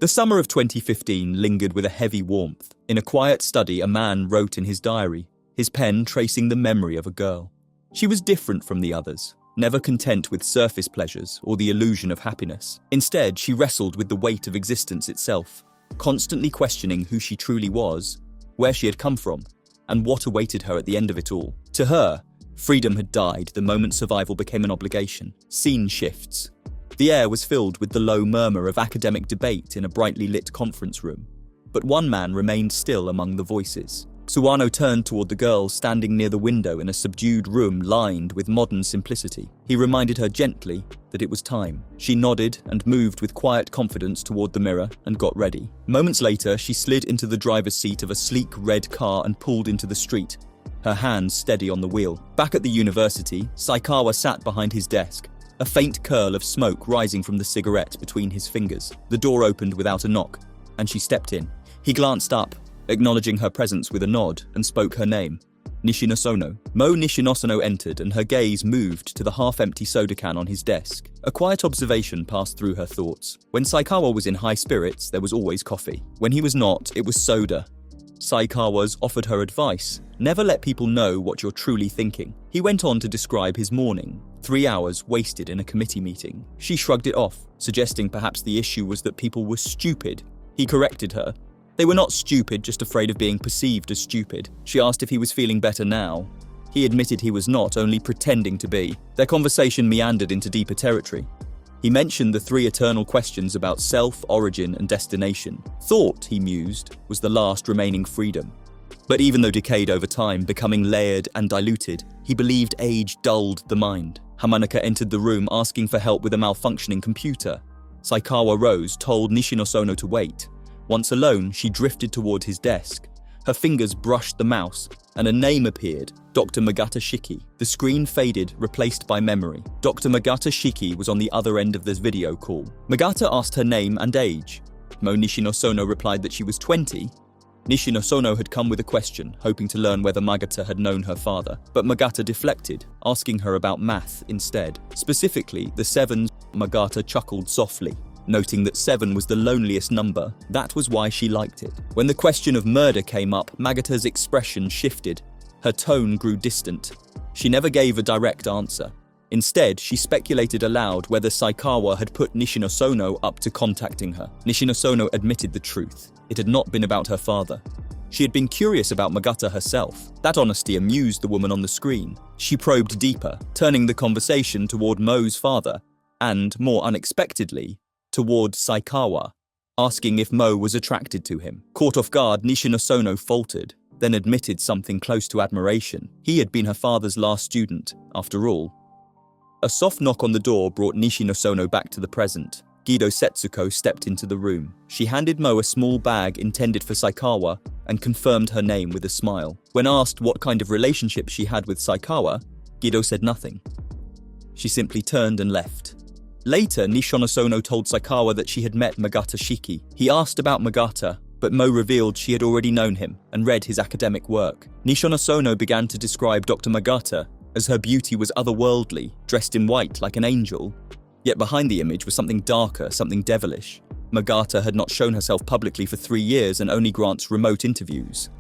The summer of 2015 lingered with a heavy warmth. In a quiet study, a man wrote in his diary, his pen tracing the memory of a girl. She was different from the others, never content with surface pleasures or the illusion of happiness. Instead, she wrestled with the weight of existence itself, constantly questioning who she truly was, where she had come from, and what awaited her at the end of it all. To her, freedom had died the moment survival became an obligation. Scene shifts. The air was filled with the low murmur of academic debate in a brightly lit conference room. But one man remained still among the voices. Suwano turned toward the girl standing near the window in a subdued room lined with modern simplicity. He reminded her gently that it was time. She nodded and moved with quiet confidence toward the mirror and got ready. Moments later, she slid into the driver's seat of a sleek red car and pulled into the street, her hands steady on the wheel. Back at the university, Saikawa sat behind his desk, a faint curl of smoke rising from the cigarette between his fingers. The door opened without a knock, and she stepped in. He glanced up, acknowledging her presence with a nod, and spoke her name, Nishinosono. Mo Nishinosono entered, and her gaze moved to the half-empty soda can on his desk. A quiet observation passed through her thoughts. When Saikawa was in high spirits, there was always coffee. When he was not, it was soda. Saikawa's offered her advice. Never let people know what you're truly thinking. He went on to describe his morning, 3 hours wasted in a committee meeting. She shrugged it off, suggesting perhaps the issue was that people were stupid. He corrected her. They were not stupid, just afraid of being perceived as stupid. She asked if he was feeling better now. He admitted he was not, only pretending to be. Their conversation meandered into deeper territory. He mentioned the 3 eternal questions about self, origin, and destination. Thought, he mused, was the last remaining freedom. But even though decayed over time, becoming layered and diluted, he believed age dulled the mind. Himaka entered the room asking for help with a malfunctioning computer. Saikawa rose, told Nishinosono to wait. Once alone, she drifted toward his desk. Her fingers brushed the mouse, and a name appeared, Dr. Magata Shiki. The screen faded, replaced by memory. Dr. Magata Shiki was on the other end of this video call. Magata asked her name and age. Mo Nishinosono replied that she was 20. Nishinosono had come with a question, hoping to learn whether Magata had known her father. But Magata deflected, asking her about math instead. Specifically, the 7s. Magata chuckled softly, noting that 7 was the loneliest number. That was why she liked it. When the question of murder came up, Magata's expression shifted. Her tone grew distant. She never gave a direct answer. Instead, she speculated aloud whether Saikawa had put Nishinosono up to contacting her. Nishinosono admitted the truth. It had not been about her father. She had been curious about Magata herself. That honesty amused the woman on the screen. She probed deeper, turning the conversation toward Mo's father, and, more unexpectedly, toward Saikawa, asking if Mo was attracted to him. Caught off guard, Nishinosono faltered, then admitted something close to admiration. He had been her father's last student, after all. A soft knock on the door brought Nishinosono back to the present. Gido Setsuko stepped into the room. She handed Mo a small bag intended for Saikawa and confirmed her name with a smile. When asked what kind of relationship she had with Saikawa, Gido said nothing. She simply turned and left. Later, Nishinosono told Saikawa that she had met Magata Shiki. He asked about Magata, but Mo revealed she had already known him and read his academic work. Nishinosono began to describe Dr. Magata as her beauty was otherworldly, dressed in white like an angel. Yet behind the image was something darker, something devilish. Magata had not shown herself publicly for 3 years and only grants remote interviews.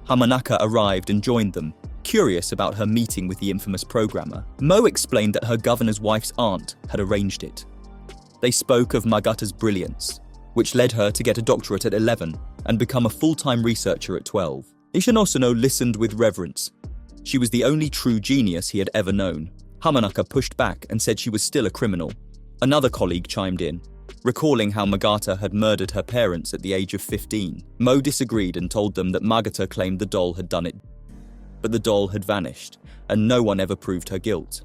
Himaka arrived and joined them, curious about her meeting with the infamous programmer. Mo explained that her governor's wife's aunt had arranged it. They spoke of Magata's brilliance, which led her to get a doctorate at 11 and become a full-time researcher at 12. Nishinosono listened with reverence. She was the only true genius he had ever known. Himaka pushed back and said she was still a criminal. Another colleague chimed in, recalling how Magata had murdered her parents at the age of 15. Mo disagreed and told them that Magata claimed the doll had done it. But the doll had vanished, and no one ever proved her guilt.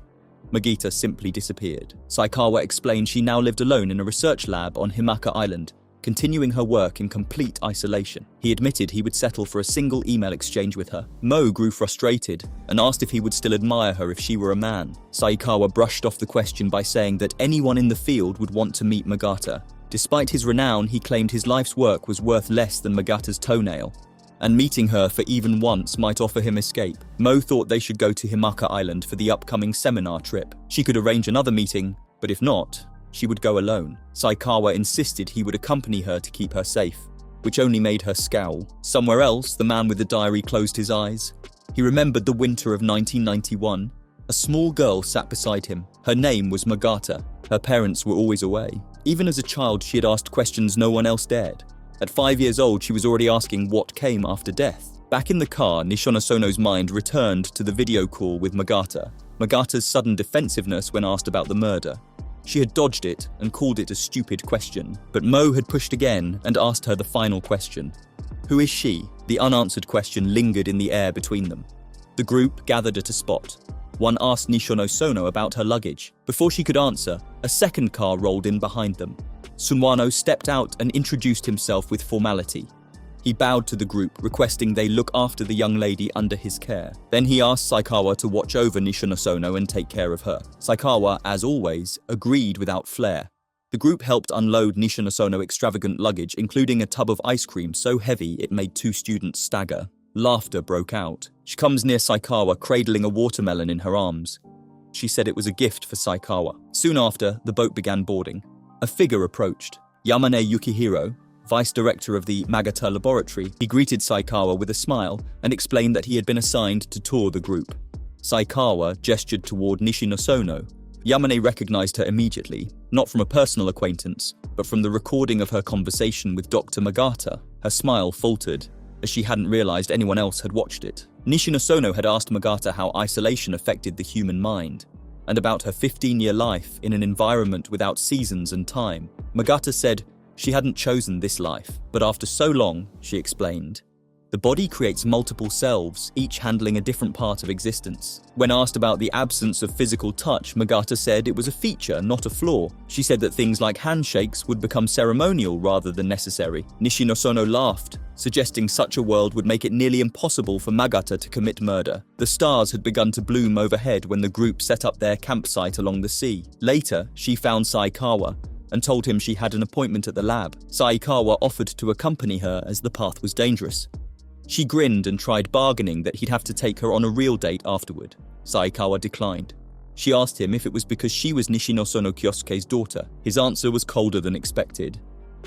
Magita simply disappeared. Saikawa explained she now lived alone in a research lab on Himaka Island, continuing her work in complete isolation. He admitted he would settle for a single email exchange with her. Mo grew frustrated and asked if he would still admire her if she were a man. Saikawa brushed off the question by saying that anyone in the field would want to meet Magata. Despite his renown, he claimed his life's work was worth less than Magata's toenail, and meeting her for even once might offer him escape. Mo thought they should go to Himaka Island for the upcoming seminar trip. She could arrange another meeting, but if not, she would go alone. Saikawa insisted he would accompany her to keep her safe, which only made her scowl. Somewhere else, the man with the diary closed his eyes. He remembered the winter of 1991. A small girl sat beside him. Her name was Magata. Her parents were always away. Even as a child, she had asked questions no one else dared. At 5 years old, she was already asking what came after death. Back in the car, Nishinossono's mind returned to the video call with Magata. Magata's sudden defensiveness when asked about the murder. She had dodged it and called it a stupid question, but Mo had pushed again and asked her the final question. Who is she? The unanswered question lingered in the air between them. The group gathered at a spot. One asked Nishinossono about her luggage. Before she could answer, a second car rolled in behind them. Sunwano stepped out and introduced himself with formality. He bowed to the group, requesting they look after the young lady under his care. Then he asked Saikawa to watch over Nishinossono and take care of her. Saikawa, as always, agreed without flair. The group helped unload Nishinossono's extravagant luggage, including a tub of ice cream so heavy it made 2 students stagger. Laughter broke out. She comes near Saikawa, cradling a watermelon in her arms. She said it was a gift for Saikawa. Soon after, the boat began boarding. A figure approached. Yamane Yukihiro, vice director of the Magata laboratory, he greeted Saikawa with a smile and explained that he had been assigned to tour the group. Saikawa gestured toward Nishinossono. Yamane recognized her immediately, not from a personal acquaintance, but from the recording of her conversation with Dr. Magata. Her smile faltered, as she hadn't realized anyone else had watched it. Nishinossono had asked Magata how isolation affected the human mind, and about her 15-year life in an environment without seasons and time. Magata said she hadn't chosen this life, but after so long, she explained, the body creates multiple selves, each handling a different part of existence. When asked about the absence of physical touch, Magata said it was a feature, not a flaw. She said that things like handshakes would become ceremonial rather than necessary. Nishinossono laughed, suggesting such a world would make it nearly impossible for Magata to commit murder. The stars had begun to bloom overhead when the group set up their campsite along the sea. Later, she found Saikawa and told him she had an appointment at the lab. Saikawa offered to accompany her as the path was dangerous. She grinned and tried bargaining that he'd have to take her on a real date afterward. Saikawa declined. She asked him if it was because she was Nishinossono Kyosuke's daughter. His answer was colder than expected.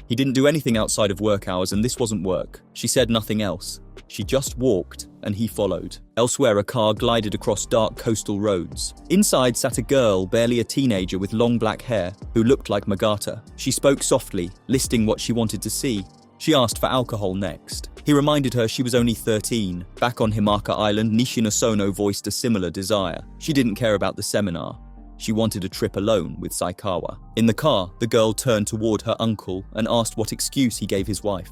He didn't do anything outside of work hours and this wasn't work. She said nothing else. She just walked and he followed. Elsewhere, a car glided across dark coastal roads. Inside sat a girl, barely a teenager with long black hair, who looked like Magata. She spoke softly, listing what she wanted to see. She asked for alcohol next. He reminded her she was only 13. Back on Himaka Island, Nishinossono voiced a similar desire. She didn't care about the seminar. She wanted a trip alone with Saikawa. In the car, the girl turned toward her uncle and asked what excuse he gave his wife.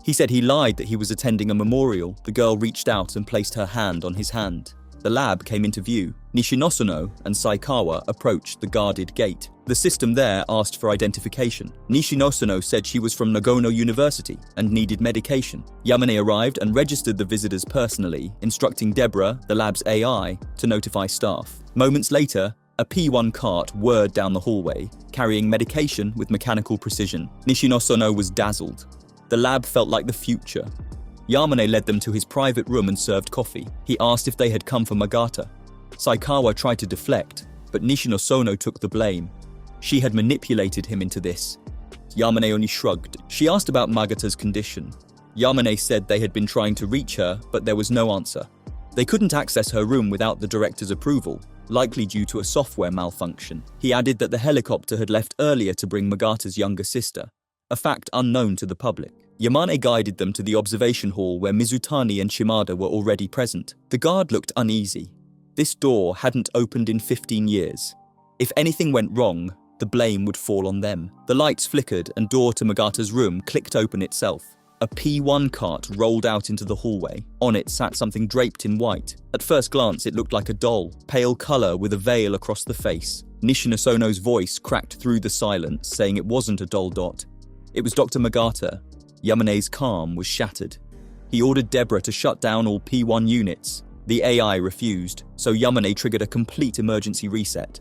He said he lied that he was attending a memorial. The girl reached out and placed her hand on his hand. The lab came into view. Nishinossono and Saikawa approached the guarded gate. The system there asked for identification. Nishinossono said she was from Nagano University and needed medication. Yamane arrived and registered the visitors personally, instructing Deborah, the lab's AI, to notify staff. Moments later, a P1 cart whirred down the hallway, carrying medication with mechanical precision. Nishinossono was dazzled. The lab felt like the future. Yamane led them to his private room and served coffee. He asked if they had come for Magata. Saikawa tried to deflect, but Nishinossono took the blame. She had manipulated him into this. Yamane only shrugged. She asked about Magata's condition. Yamane said they had been trying to reach her, but there was no answer. They couldn't access her room without the director's approval, likely due to a software malfunction. He added that the helicopter had left earlier to bring Magata's younger sister, a fact unknown to the public. Yamane guided them to the observation hall where Mizutani and Shimada were already present. The guard looked uneasy. This door hadn't opened in 15 years. If anything went wrong, the blame would fall on them. The lights flickered and door to Magata's room clicked open itself. A P1 cart rolled out into the hallway. On it sat something draped in white. At first glance, it looked like a doll, pale color with a veil across the face. Nishinossono's voice cracked through the silence, saying it wasn't a doll dot. It was Dr. Magata. Yamane's calm was shattered. He ordered Deborah to shut down all P1 units. The AI refused, so Yamane triggered a complete emergency reset.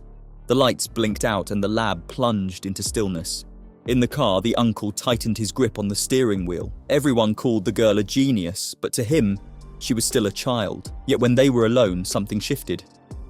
The lights blinked out and the lab plunged into stillness. In the car, the uncle tightened his grip on the steering wheel. Everyone called the girl a genius, but to him, she was still a child. Yet when they were alone, something shifted.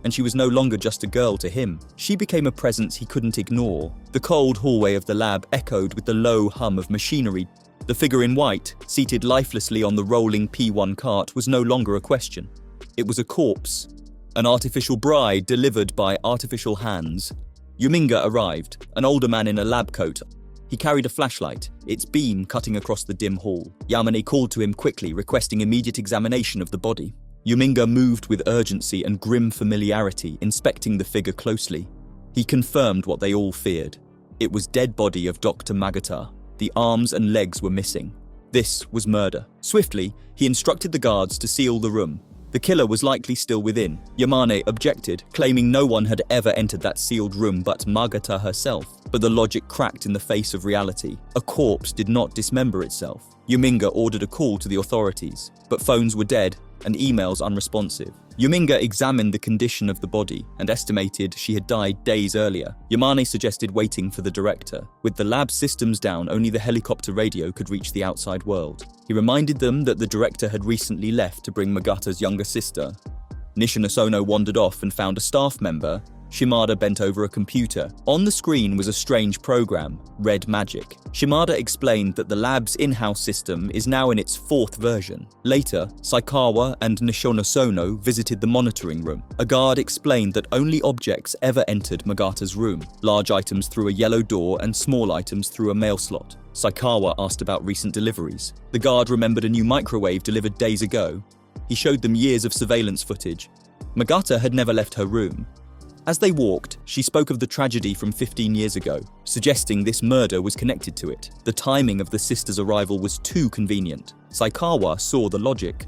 and she was no longer just a girl to him. She became a presence he couldn't ignore. The cold hallway of the lab echoed with the low hum of machinery. The figure in white, seated lifelessly on the rolling P1 cart, was no longer a question. It was a corpse. An artificial bride delivered by artificial hands. Yuminga arrived, an older man in a lab coat. He carried a flashlight, its beam cutting across the dim hall. Yamane called to him quickly, requesting immediate examination of the body. Yuminga moved with urgency and grim familiarity, inspecting the figure closely. He confirmed what they all feared. It was dead body of Dr. Magata. The arms and legs were missing. This was murder. Swiftly, he instructed the guards to seal the room. The killer was likely still within. Yamane objected, claiming no one had ever entered that sealed room but Magata herself. But the logic cracked in the face of reality. A corpse did not dismember itself. Yuminga ordered a call to the authorities, but phones were dead and emails unresponsive. Yuminga examined the condition of the body and estimated she had died days earlier. Yamane suggested waiting for the director. With the lab systems down, only the helicopter radio could reach the outside world. He reminded them that the director had recently left to bring Magata's younger sister. Nishinosono wandered off and found a staff member. Shimada bent over a computer. On the screen was a strange program, Red Magic. Shimada explained that the lab's in-house system is now in its 4th version. Later, Saikawa and Nishinosono visited the monitoring room. A guard explained that only objects ever entered Magata's room, large items through a yellow door and small items through a mail slot. Saikawa asked about recent deliveries. The guard remembered a new microwave delivered days ago. He showed them years of surveillance footage. Magata had never left her room. As they walked, she spoke of the tragedy from 15 years ago, suggesting this murder was connected to it. The timing of the sister's arrival was too convenient. Saikawa saw the logic.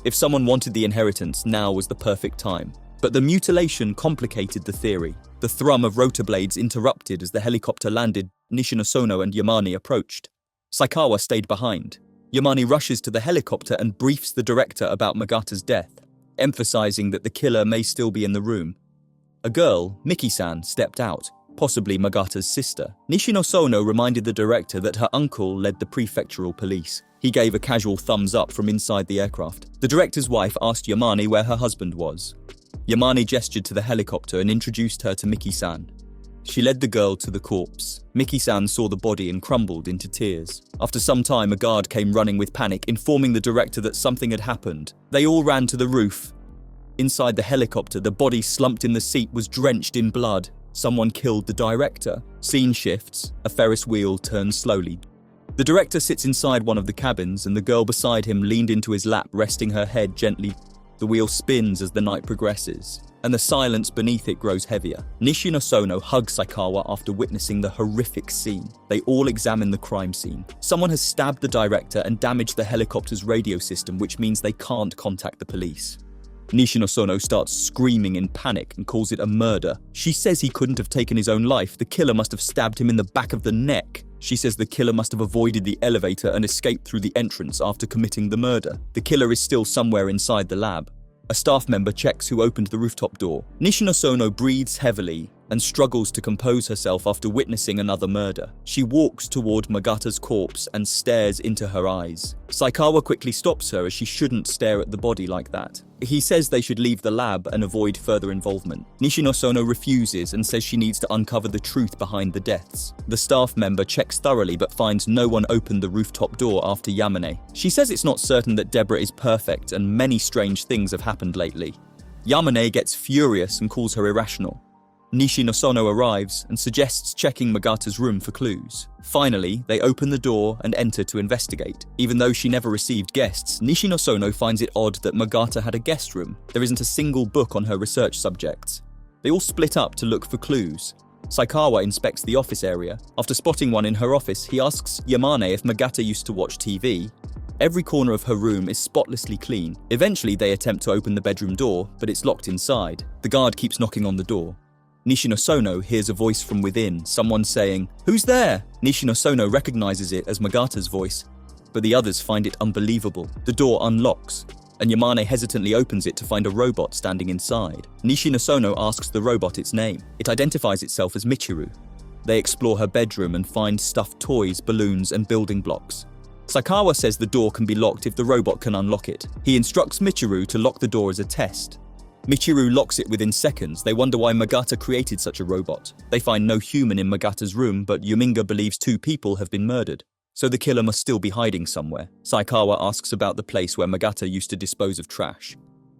If someone wanted the inheritance, now was the perfect time. But the mutilation complicated the theory. The thrum of rotor blades interrupted as the helicopter landed. Nishinosono and Yamane approached. Saikawa stayed behind. Yamane rushes to the helicopter and briefs the director about Magata's death, emphasizing that the killer may still be in the room. A girl, Miki-san, stepped out, possibly Magata's sister. Nishinosono reminded the director that her uncle led the prefectural police. He gave a casual thumbs up from inside the aircraft. The director's wife asked Yamane where her husband was. Yamane gestured to the helicopter and introduced her to Miki-san. She led the girl to the corpse. Miki-san saw the body and crumbled into tears. After some time, a guard came running with panic, informing the director that something had happened. They all ran to the roof. Inside the helicopter, the body slumped in the seat was drenched in blood. Someone killed the director. Scene shifts. A Ferris wheel turns slowly. The director sits inside one of the cabins, and the girl beside him leaned into his lap, resting her head gently. The wheel spins as the night progresses, and the silence beneath it grows heavier. Nishinosono hugs Saikawa after witnessing the horrific scene. They all examine the crime scene. Someone has stabbed the director and damaged the helicopter's radio system, which means they can't contact the police. Nishinosono starts screaming in panic and calls it a murder. She says he couldn't have taken his own life. The killer must have stabbed him in the back of the neck. She says the killer must have avoided the elevator and escaped through the entrance after committing the murder. The killer is still somewhere inside the lab. A staff member checks who opened the rooftop door. Nishinosono breathes heavily and struggles to compose herself after witnessing another murder. She walks toward Magata's corpse and stares into her eyes. Saikawa quickly stops her as she shouldn't stare at the body like that. He says they should leave the lab and avoid further involvement. Nishinosono refuses and says she needs to uncover the truth behind the deaths. The staff member checks thoroughly but finds no one opened the rooftop door after Yamane. She says it's not certain that Deborah is perfect and many strange things have happened lately. Yamane gets furious and calls her irrational. Nishinosono arrives and suggests checking Magata's room for clues. Finally, they open the door and enter to investigate. Even though she never received guests, Nishinosono finds it odd that Magata had a guest room. There isn't a single book on her research subjects. They all split up to look for clues. Saikawa inspects the office area. After spotting one in her office, he asks Yamane if Magata used to watch TV. Every corner of her room is spotlessly clean. Eventually, they attempt to open the bedroom door, but it's locked inside. The guard keeps knocking on the door. Nishinosono hears a voice from within, someone saying, "Who's there?" Nishinosono recognizes it as Magata's voice, but the others find it unbelievable. The door unlocks, and Yamane hesitantly opens it to find a robot standing inside. Nishinosono asks the robot its name. It identifies itself as Michiru. They explore her bedroom and find stuffed toys, balloons, and building blocks. Saikawa says the door can be locked if the robot can unlock it. He instructs Michiru to lock the door as a test. Michiru locks it within seconds. They wonder why Magata created such a robot. They find no human in Magata's room, but Yuminga believes 2 people have been murdered. So the killer must still be hiding somewhere. Saikawa asks about the place where Magata used to dispose of trash.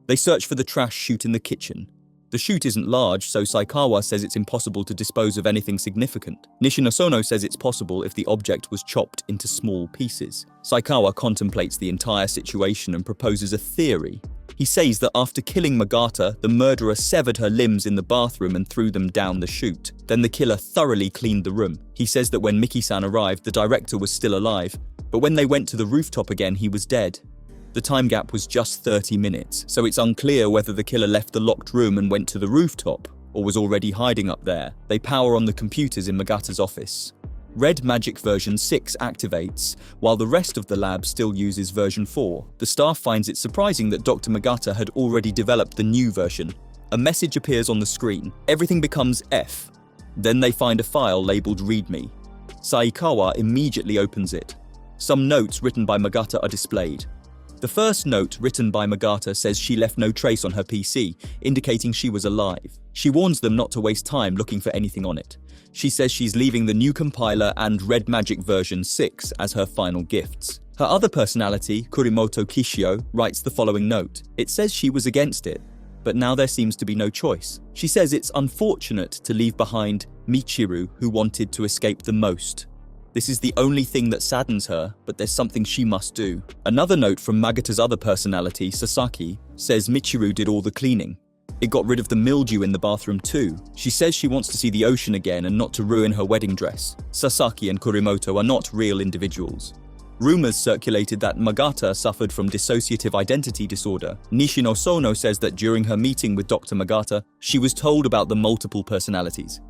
They search for the trash chute in the kitchen. The chute isn't large, so Saikawa says it's impossible to dispose of anything significant. Nishinosono says it's possible if the object was chopped into small pieces. Saikawa contemplates the entire situation and proposes a theory. He says that after killing Magata, the murderer severed her limbs in the bathroom and threw them down the chute. Then the killer thoroughly cleaned the room. He says that when Miki-san arrived, the director was still alive, but when they went to the rooftop again, he was dead. The time gap was just 30 minutes, so it's unclear whether the killer left the locked room and went to the rooftop, or was already hiding up there. They power on the computers in Magata's office. Red Magic version 6 activates, while the rest of the lab still uses version 4. The staff finds it surprising that Dr. Magata had already developed the new version. A message appears on the screen. Everything becomes F. Then they find a file labeled README. Saikawa immediately opens it. Some notes written by Magata are displayed. The first note written by Magata says she left no trace on her PC, indicating she was alive. She warns them not to waste time looking for anything on it. She says she's leaving the new compiler and Red Magic version 6 as her final gifts. Her other personality, Kurimoto Kishio, writes the following note. It says she was against it, but now there seems to be no choice. She says it's unfortunate to leave behind Michiru, who wanted to escape the most. This is the only thing that saddens her, but there's something she must do. Another note from Magata's other personality, Sasaki, says Michiru did all the cleaning. It got rid of the mildew in the bathroom too. She says she wants to see the ocean again and not to ruin her wedding dress. Sasaki and Kurimoto are not real individuals. Rumors circulated that Magata suffered from dissociative identity disorder. Nishinosono says that during her meeting with Dr. Magata, she was told about the multiple personalities.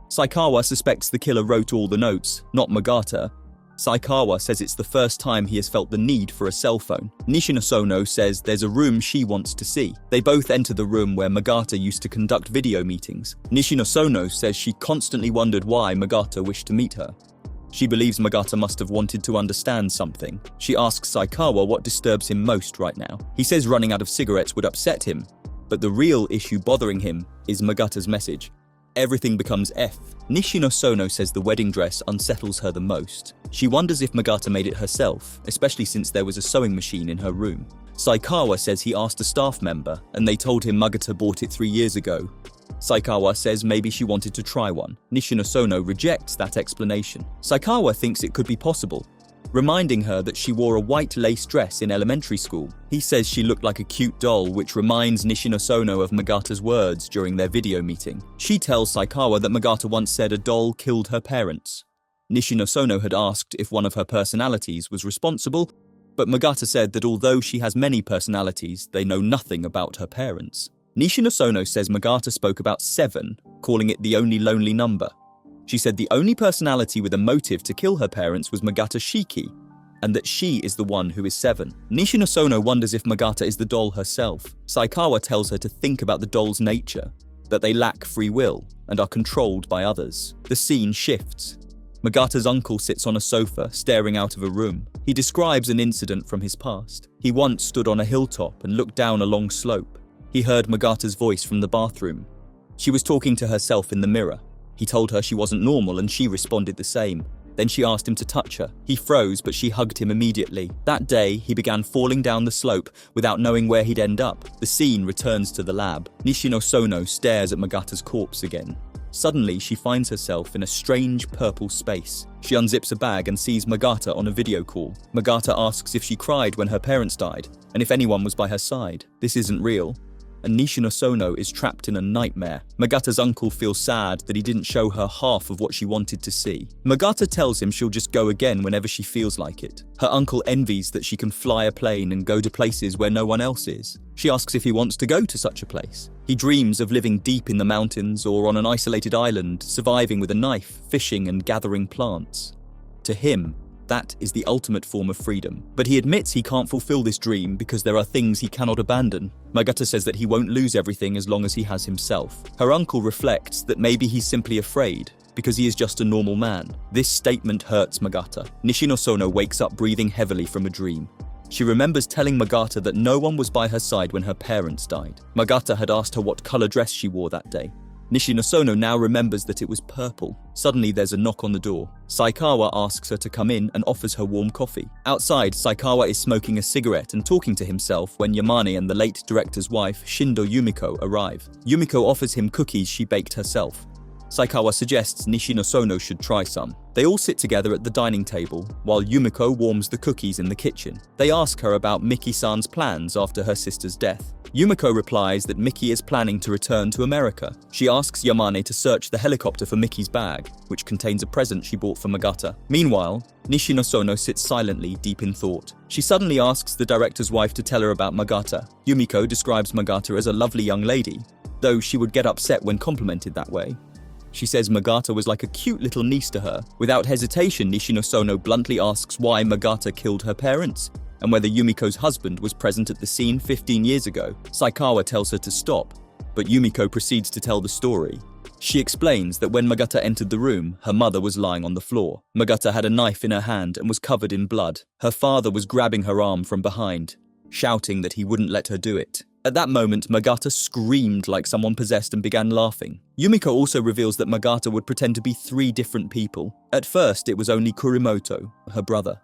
Saikawa suspects the killer wrote all the notes, not Magata. Saikawa says it's the first time he has felt the need for a cell phone. Nishinosono says there's a room she wants to see. They both enter the room where Magata used to conduct video meetings. Nishinosono says she constantly wondered why Magata wished to meet her. She believes Magata must have wanted to understand something. She asks Saikawa what disturbs him most right now. He says running out of cigarettes would upset him, but the real issue bothering him is Magata's message. Everything becomes F. Nishinosono says the wedding dress unsettles her the most. She wonders if Magata made it herself, especially since there was a sewing machine in her room. Saikawa says he asked a staff member, and they told him Magata bought it 3 years ago. Saikawa says maybe she wanted to try one. Nishinosono rejects that explanation. Saikawa thinks it could be possible, reminding her that she wore a white lace dress in elementary school. He says she looked like a cute doll, which reminds Nishinosono of Magata's words during their video meeting. She tells Saikawa that Magata once said a doll killed her parents. Nishinosono had asked if one of her personalities was responsible, but Magata said that although she has many personalities, they know nothing about her parents. Nishinosono says Magata spoke about 7, calling it the only lonely number. She said the only personality with a motive to kill her parents was Magata Shiki, and that she is the one who is 7. Nishinosono wonders if Magata is the doll herself. Saikawa tells her to think about the doll's nature, that they lack free will and are controlled by others. The scene shifts. Magata's uncle sits on a sofa, staring out of a room. He describes an incident from his past. He once stood on a hilltop and looked down a long slope. He heard Magata's voice from the bathroom. She was talking to herself in the mirror. He told her she wasn't normal and she responded the same. Then she asked him to touch her. He froze, but she hugged him immediately. That day, he began falling down the slope without knowing where he'd end up. The scene returns to the lab. Nishinosono stares at Magata's corpse again. Suddenly, she finds herself in a strange purple space. She unzips a bag and sees Magata on a video call. Magata asks if she cried when her parents died, and if anyone was by her side. This isn't real. And Nishinosono is trapped in a nightmare. Magata's uncle feels sad that he didn't show her half of what she wanted to see. Magata tells him she'll just go again whenever she feels like it. Her uncle envies that she can fly a plane and go to places where no one else is. She asks if he wants to go to such a place. He dreams of living deep in the mountains or on an isolated island, surviving with a knife, fishing and gathering plants. To him, that is the ultimate form of freedom. But he admits he can't fulfill this dream because there are things he cannot abandon. Magata says that he won't lose everything as long as he has himself. Her uncle reflects that maybe he's simply afraid because he is just a normal man. This statement hurts Magata. Nishinosono wakes up breathing heavily from a dream. She remembers telling Magata that no one was by her side when her parents died. Magata had asked her what color dress she wore that day. Nishinosono now remembers that it was purple. Suddenly there's a knock on the door. Saikawa asks her to come in and offers her warm coffee. Outside, Saikawa is smoking a cigarette and talking to himself when Yamane and the late director's wife, Shindo Yumiko, arrive. Yumiko offers him cookies she baked herself. Saikawa suggests Nishinosono should try some. They all sit together at the dining table, while Yumiko warms the cookies in the kitchen. They ask her about Miki-san's plans after her sister's death. Yumiko replies that Miki is planning to return to America. She asks Yamane to search the helicopter for Miki's bag, which contains a present she bought for Magata. Meanwhile, Nishinosono sits silently, deep in thought. She suddenly asks the director's wife to tell her about Magata. Yumiko describes Magata as a lovely young lady, though she would get upset when complimented that way. She says Magata was like a cute little niece to her. Without hesitation, Nishinosono bluntly asks why Magata killed her parents, and whether Yumiko's husband was present at the scene 15 years ago. Saikawa tells her to stop, but Yumiko proceeds to tell the story. She explains that when Magata entered the room, her mother was lying on the floor. Magata had a knife in her hand and was covered in blood. Her father was grabbing her arm from behind, shouting that he wouldn't let her do it. At that moment, Magata screamed like someone possessed and began laughing. Yumiko also reveals that Magata would pretend to be 3 different people. At first, it was only Kurimoto, her brother.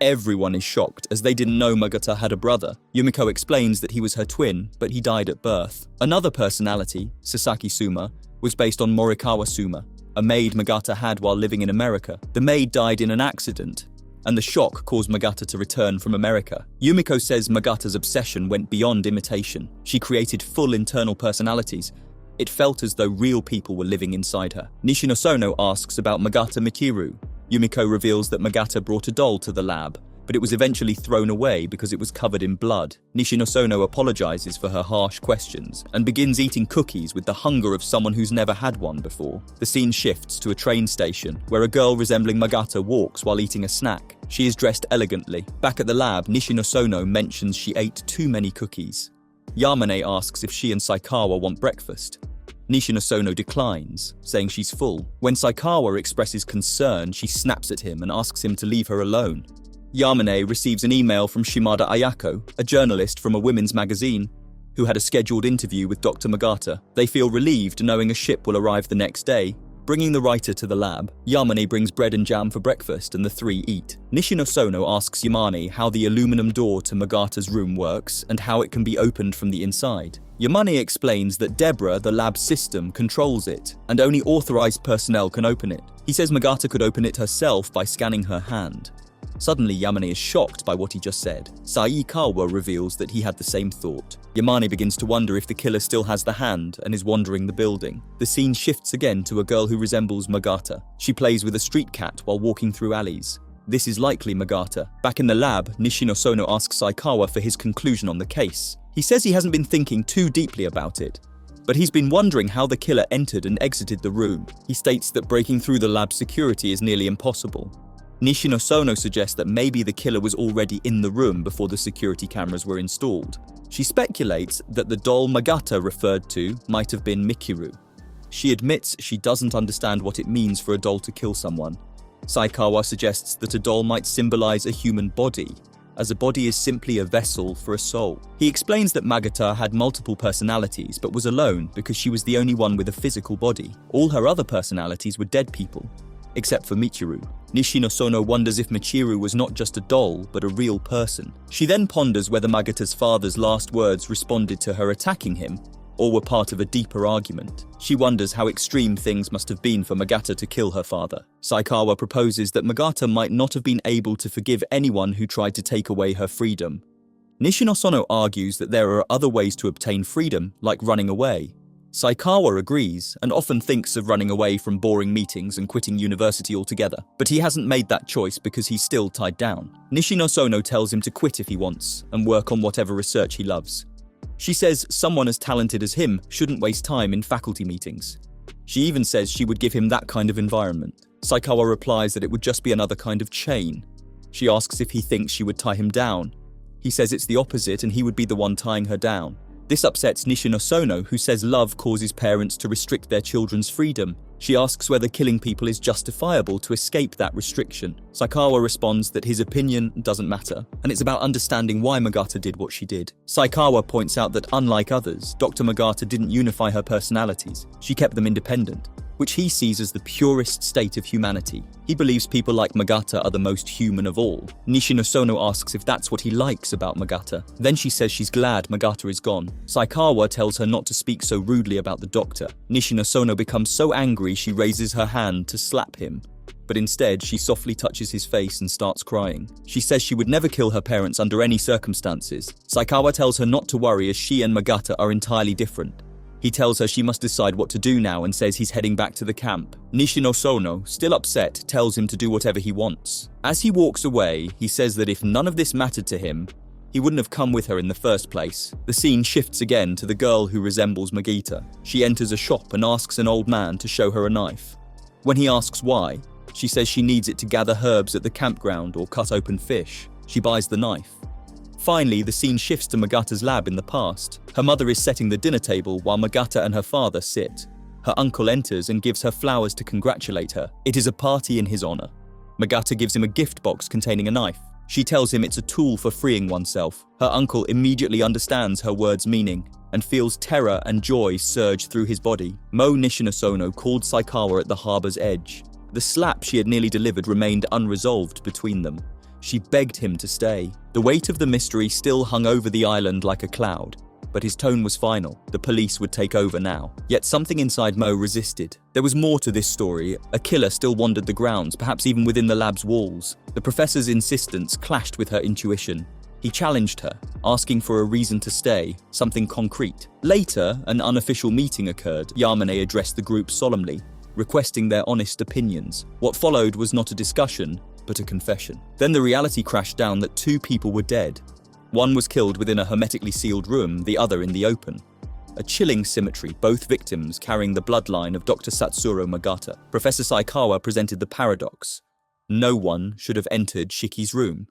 Everyone is shocked, as they didn't know Magata had a brother. Yumiko explains that he was her twin, but he died at birth. Another personality, Sasaki Suma, was based on Morikawa Suma, a maid Magata had while living in America. The maid died in an accident, and the shock caused Magata to return from America. Yumiko says Magata's obsession went beyond imitation. She created full internal personalities. It felt as though real people were living inside her. Nishinosono asks about Magata Michiru. Yumiko reveals that Magata brought a doll to the lab, but it was eventually thrown away because it was covered in blood. Nishinosono apologizes for her harsh questions and begins eating cookies with the hunger of someone who's never had one before. The scene shifts to a train station where a girl resembling Magata walks while eating a snack. She is dressed elegantly. Back at the lab, Nishinosono mentions she ate too many cookies. Yamane asks if she and Saikawa want breakfast. Nishinosono declines, saying she's full. When Saikawa expresses concern, she snaps at him and asks him to leave her alone. Yamane receives an email from Shimada Ayako, a journalist from a women's magazine, who had a scheduled interview with Dr. Magata. They feel relieved knowing a ship will arrive the next day. Bringing the writer to the lab, Yamane brings bread and jam for breakfast and the 3 eat. Nishinosono asks Yamane how the aluminum door to Magata's room works and how it can be opened from the inside. Yamane explains that Deborah, the lab's system, controls it, and only authorized personnel can open it. He says Magata could open it herself by scanning her hand. Suddenly, Yamane is shocked by what he just said. Saikawa reveals that he had the same thought. Yamane begins to wonder if the killer still has the hand and is wandering the building. The scene shifts again to a girl who resembles Magata. She plays with a street cat while walking through alleys. This is likely Magata. Back in the lab, Nishinosono asks Saikawa for his conclusion on the case. He says he hasn't been thinking too deeply about it, but he's been wondering how the killer entered and exited the room. He states that breaking through the lab's security is nearly impossible. Nishinosono suggests that maybe the killer was already in the room before the security cameras were installed. She speculates that the doll Magata referred to might have been Michiru. She admits she doesn't understand what it means for a doll to kill someone. Saikawa suggests that a doll might symbolize a human body, as a body is simply a vessel for a soul. He explains that Magata had multiple personalities but was alone because she was the only one with a physical body. All her other personalities were dead people, except for Michiru. Nishinosono wonders if Michiru was not just a doll, but a real person. She then ponders whether Magata's father's last words responded to her attacking him, or were part of a deeper argument. She wonders how extreme things must have been for Magata to kill her father. Saikawa proposes that Magata might not have been able to forgive anyone who tried to take away her freedom. Nishinosono argues that there are other ways to obtain freedom, like running away. Saikawa agrees and often thinks of running away from boring meetings and quitting university altogether, but he hasn't made that choice because he's still tied down. Nishinosono tells him to quit if he wants and work on whatever research he loves. She says someone as talented as him shouldn't waste time in faculty meetings. She even says she would give him that kind of environment. Saikawa replies that it would just be another kind of chain. She asks if he thinks she would tie him down. He says it's the opposite and he would be the one tying her down. This upsets Nishino-sono, who says love causes parents to restrict their children's freedom. She asks whether killing people is justifiable to escape that restriction. Saikawa responds that his opinion doesn't matter, and it's about understanding why Magata did what she did. Saikawa points out that unlike others, Dr. Magata didn't unify her personalities. She kept them independent, which he sees as the purest state of humanity. He believes people like Magata are the most human of all. Nishino-sono asks if that's what he likes about Magata. Then she says she's glad Magata is gone. Saikawa tells her not to speak so rudely about the doctor. Nishino-sono becomes so angry she raises her hand to slap him, but instead she softly touches his face and starts crying. She says she would never kill her parents under any circumstances. Saikawa tells her not to worry as she and Magata are entirely different. He tells her she must decide what to do now and says he's heading back to the camp. Nishino-sono, still upset, tells him to do whatever he wants. As he walks away, he says that if none of this mattered to him, he wouldn't have come with her in the first place. The scene shifts again to the girl who resembles Magita. She enters a shop and asks an old man to show her a knife. When he asks why, she says she needs it to gather herbs at the campground or cut open fish. She buys the knife. Finally, the scene shifts to Magata's lab in the past. Her mother is setting the dinner table while Magata and her father sit. Her uncle enters and gives her flowers to congratulate her. It is a party in his honor. Magata gives him a gift box containing a knife. She tells him it's a tool for freeing oneself. Her uncle immediately understands her words' meaning and feels terror and joy surge through his body. Mo Nishino-sono called Saikawa at the harbor's edge. The slap she had nearly delivered remained unresolved between them. She begged him to stay. The weight of the mystery still hung over the island like a cloud, but his tone was final. The police would take over now. Yet something inside Mo resisted. There was more to this story. A killer still wandered the grounds, perhaps even within the lab's walls. The professor's insistence clashed with her intuition. He challenged her, asking for a reason to stay, something concrete. Later, an unofficial meeting occurred. Yamane addressed the group solemnly, requesting their honest opinions. What followed was not a discussion, but a confession. Then the reality crashed down that 2 people were dead. One was killed within a hermetically sealed room, the other in the open. A chilling symmetry, both victims carrying the bloodline of Dr. Satsuro Magata. Professor Saikawa presented the paradox. No one should have entered Shiki's room.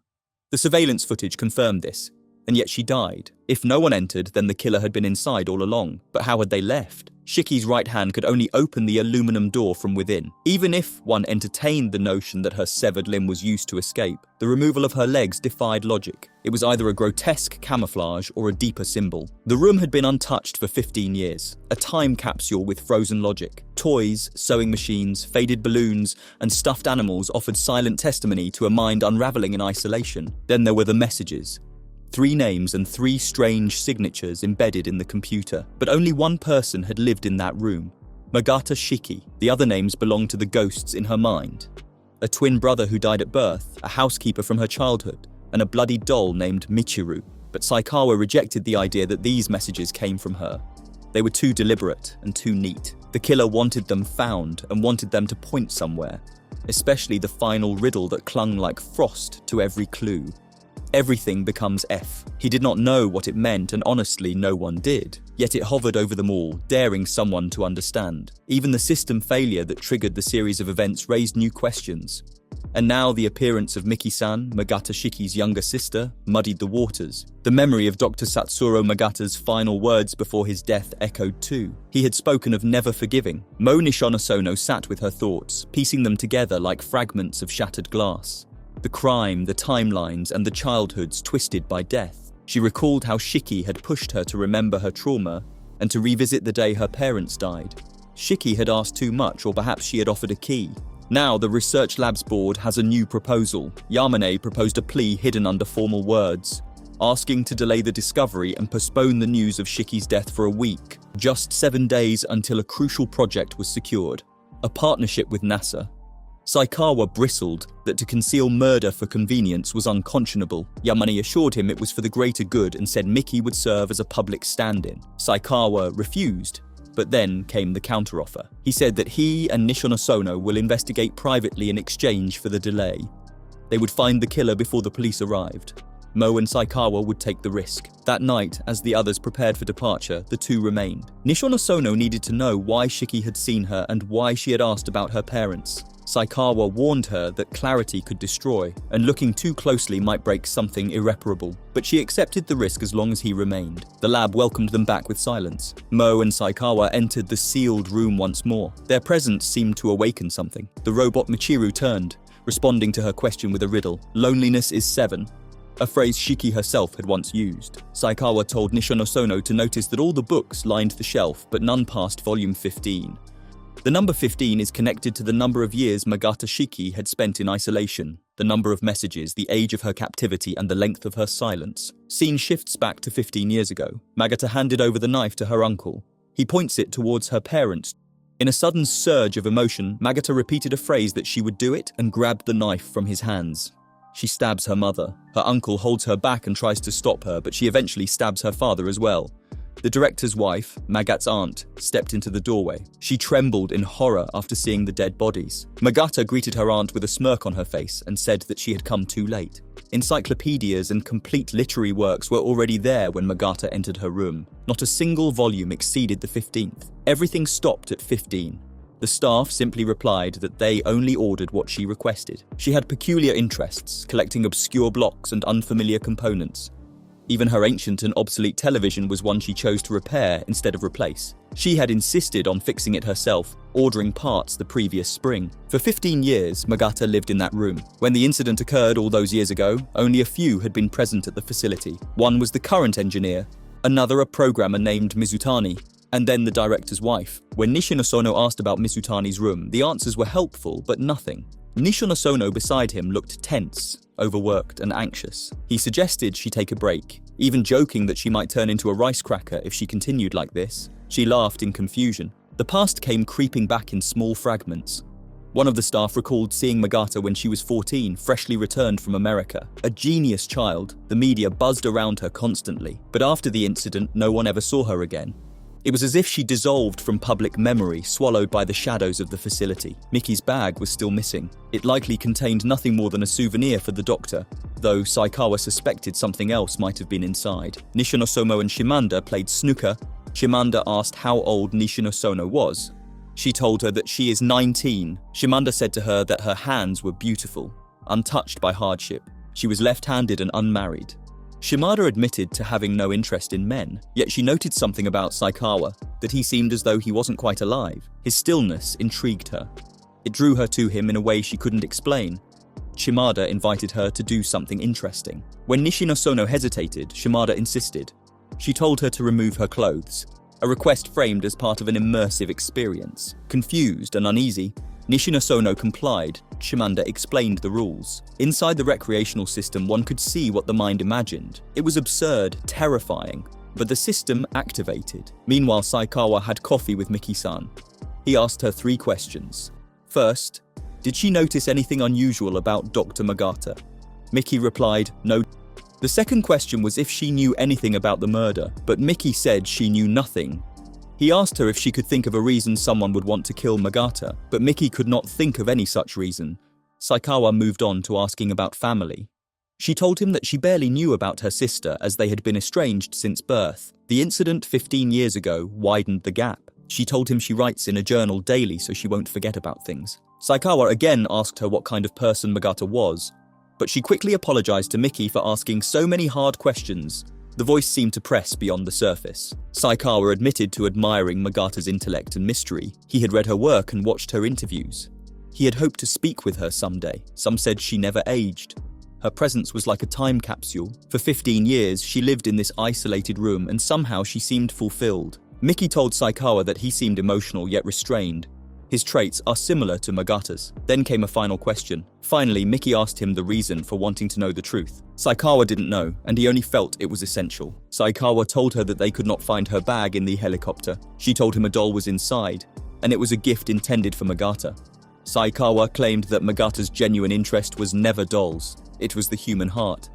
The surveillance footage confirmed this, and yet she died. If no one entered, then the killer had been inside all along. But how had they left? Shiki's right hand could only open the aluminum door from within. Even if one entertained the notion that her severed limb was used to escape, the removal of her legs defied logic. It was either a grotesque camouflage or a deeper symbol. The room had been untouched for 15 years, a time capsule with frozen logic. Toys, sewing machines, faded balloons, and stuffed animals offered silent testimony to a mind unraveling in isolation. Then there were the messages. 3 names and 3 strange signatures embedded in the computer, but only one person had lived in that room. Magata Shiki. The other names belonged to the ghosts in her mind. A twin brother who died at birth, a housekeeper from her childhood, and a bloody doll named Michiru. But Saikawa rejected the idea that these messages came from her. They were too deliberate and too neat. The killer wanted them found and wanted them to point somewhere, especially the final riddle that clung like frost to every clue. Everything becomes F. He did not know what it meant, and honestly, no one did. Yet it hovered over them all, daring someone to understand. Even the system failure that triggered the series of events raised new questions. And now the appearance of Miki-san, Magata Shiki's younger sister, muddied the waters. The memory of Dr. Satsuro Magata's final words before his death echoed too. He had spoken of never forgiving. Mo Nishino-sono sat with her thoughts, piecing them together like fragments of shattered glass. The crime, the timelines, and the childhoods twisted by death. She recalled how Shiki had pushed her to remember her trauma and to revisit the day her parents died. Shiki had asked too much, or perhaps she had offered a key. Now the Research Labs board has a new proposal. Yamane proposed a plea hidden under formal words, asking to delay the discovery and postpone the news of Shiki's death for a week, just 7 days until a crucial project was secured, a partnership with NASA. Saikawa bristled that to conceal murder for convenience was unconscionable. Yamane assured him it was for the greater good and said Miki would serve as a public stand-in. Saikawa refused, but then came the counteroffer. He said that he and Nishino-sono will investigate privately in exchange for the delay. They would find the killer before the police arrived. Mo and Saikawa would take the risk. That night, as the others prepared for departure, the 2 remained. Nishino-sono needed to know why Shiki had seen her and why she had asked about her parents. Saikawa warned her that clarity could destroy, and looking too closely might break something irreparable, but she accepted the risk as long as he remained. The lab welcomed them back with silence. Mo and Saikawa entered the sealed room once more. Their presence seemed to awaken something. The robot Michiru turned, responding to her question with a riddle. Loneliness is 7. A phrase Shiki herself had once used. Saikawa told Nishonosono to notice that all the books lined the shelf, but none passed volume 15. The number 15 is connected to the number of years Magata Shiki had spent in isolation, the number of messages, the age of her captivity, and the length of her silence. Scene shifts back to 15 years ago. Magata handed over the knife to her uncle. He points it towards her parents. In a sudden surge of emotion, Magata repeated a phrase that she would do it and grabbed the knife from his hands. She stabs her mother. Her uncle holds her back and tries to stop her, but she eventually stabs her father as well. The director's wife, Magat's aunt, stepped into the doorway. She trembled in horror after seeing the dead bodies. Magata greeted her aunt with a smirk on her face and said that she had come too late. Encyclopedias and complete literary works were already there when Magata entered her room. Not a single volume exceeded the 15th. Everything stopped at 15. The staff simply replied that they only ordered what she requested. She had peculiar interests, collecting obscure blocks and unfamiliar components. Even her ancient and obsolete television was one she chose to repair instead of replace. She had insisted on fixing it herself, ordering parts the previous spring. For 15 years, Magata lived in that room. When the incident occurred all those years ago, only a few had been present at the facility. One was the current engineer, another a programmer named Mizutani, and then the director's wife. When Nishinosono asked about Mizutani's room, the answers were helpful, but nothing. Nishinosono beside him looked tense, overworked, and anxious. He suggested she take a break, even joking that she might turn into a rice cracker if she continued like this. She laughed in confusion. The past came creeping back in small fragments. One of the staff recalled seeing Magata when she was 14, freshly returned from America. A genius child, the media buzzed around her constantly, but after the incident, no one ever saw her again. It was as if she dissolved from public memory, swallowed by the shadows of the facility. Mickey's bag was still missing. It likely contained nothing more than a souvenir for the doctor, though Saikawa suspected something else might have been inside. Nishinosono and Shimanda played snooker. Shimanda asked how old Nishinosono was. She told her that she is 19. Shimanda said to her that her hands were beautiful, untouched by hardship. She was left-handed and unmarried. Shimada admitted to having no interest in men, yet she noted something about Saikawa, that he seemed as though he wasn't quite alive. His stillness intrigued her. It drew her to him in a way she couldn't explain. Shimada invited her to do something interesting. When Nishinosono hesitated, Shimada insisted. She told her to remove her clothes, a request framed as part of an immersive experience. Confused and uneasy, Nishinosono complied. Shimanda explained the rules. Inside the recreational system, one could see what the mind imagined. It was absurd, terrifying, but the system activated. Meanwhile, Saikawa had coffee with Miki-san. He asked her 3 questions. First, did she notice anything unusual about Dr. Magata? Miki replied, no. The second question was if she knew anything about the murder, but Miki said she knew nothing. He asked her if she could think of a reason someone would want to kill Magata, but Miki could not think of any such reason. Saikawa moved on to asking about family. She told him that she barely knew about her sister as they had been estranged since birth. The incident 15 years ago widened the gap. She told him she writes in a journal daily so she won't forget about things. Saikawa again asked her what kind of person Magata was, but she quickly apologized to Miki for asking so many hard questions. The voice seemed to press beyond the surface. Saikawa admitted to admiring Magata's intellect and mystery. He had read her work and watched her interviews. He had hoped to speak with her someday. Some said she never aged. Her presence was like a time capsule. For 15 years, she lived in this isolated room and somehow she seemed fulfilled. Miki told Saikawa that he seemed emotional yet restrained. His traits are similar to Magata's. Then came a final question. Finally, Miki asked him the reason for wanting to know the truth. Saikawa didn't know, and he only felt it was essential. Saikawa told her that they could not find her bag in the helicopter. She told him a doll was inside, and it was a gift intended for Magata. Saikawa claimed that Magata's genuine interest was never dolls. It was the human heart.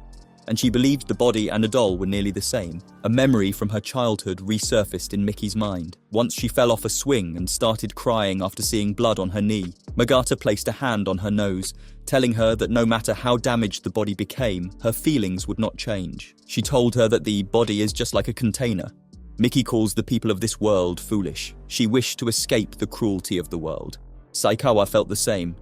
And she believed the body and a doll were nearly the same. A memory from her childhood resurfaced in Miki's mind. Once she fell off a swing and started crying after seeing blood on her knee. Magata placed a hand on her nose, telling her that no matter how damaged the body became, her feelings would not change. She told her that the body is just like a container. Miki calls the people of this world foolish. She wished to escape the cruelty of the world. Saikawa felt the same.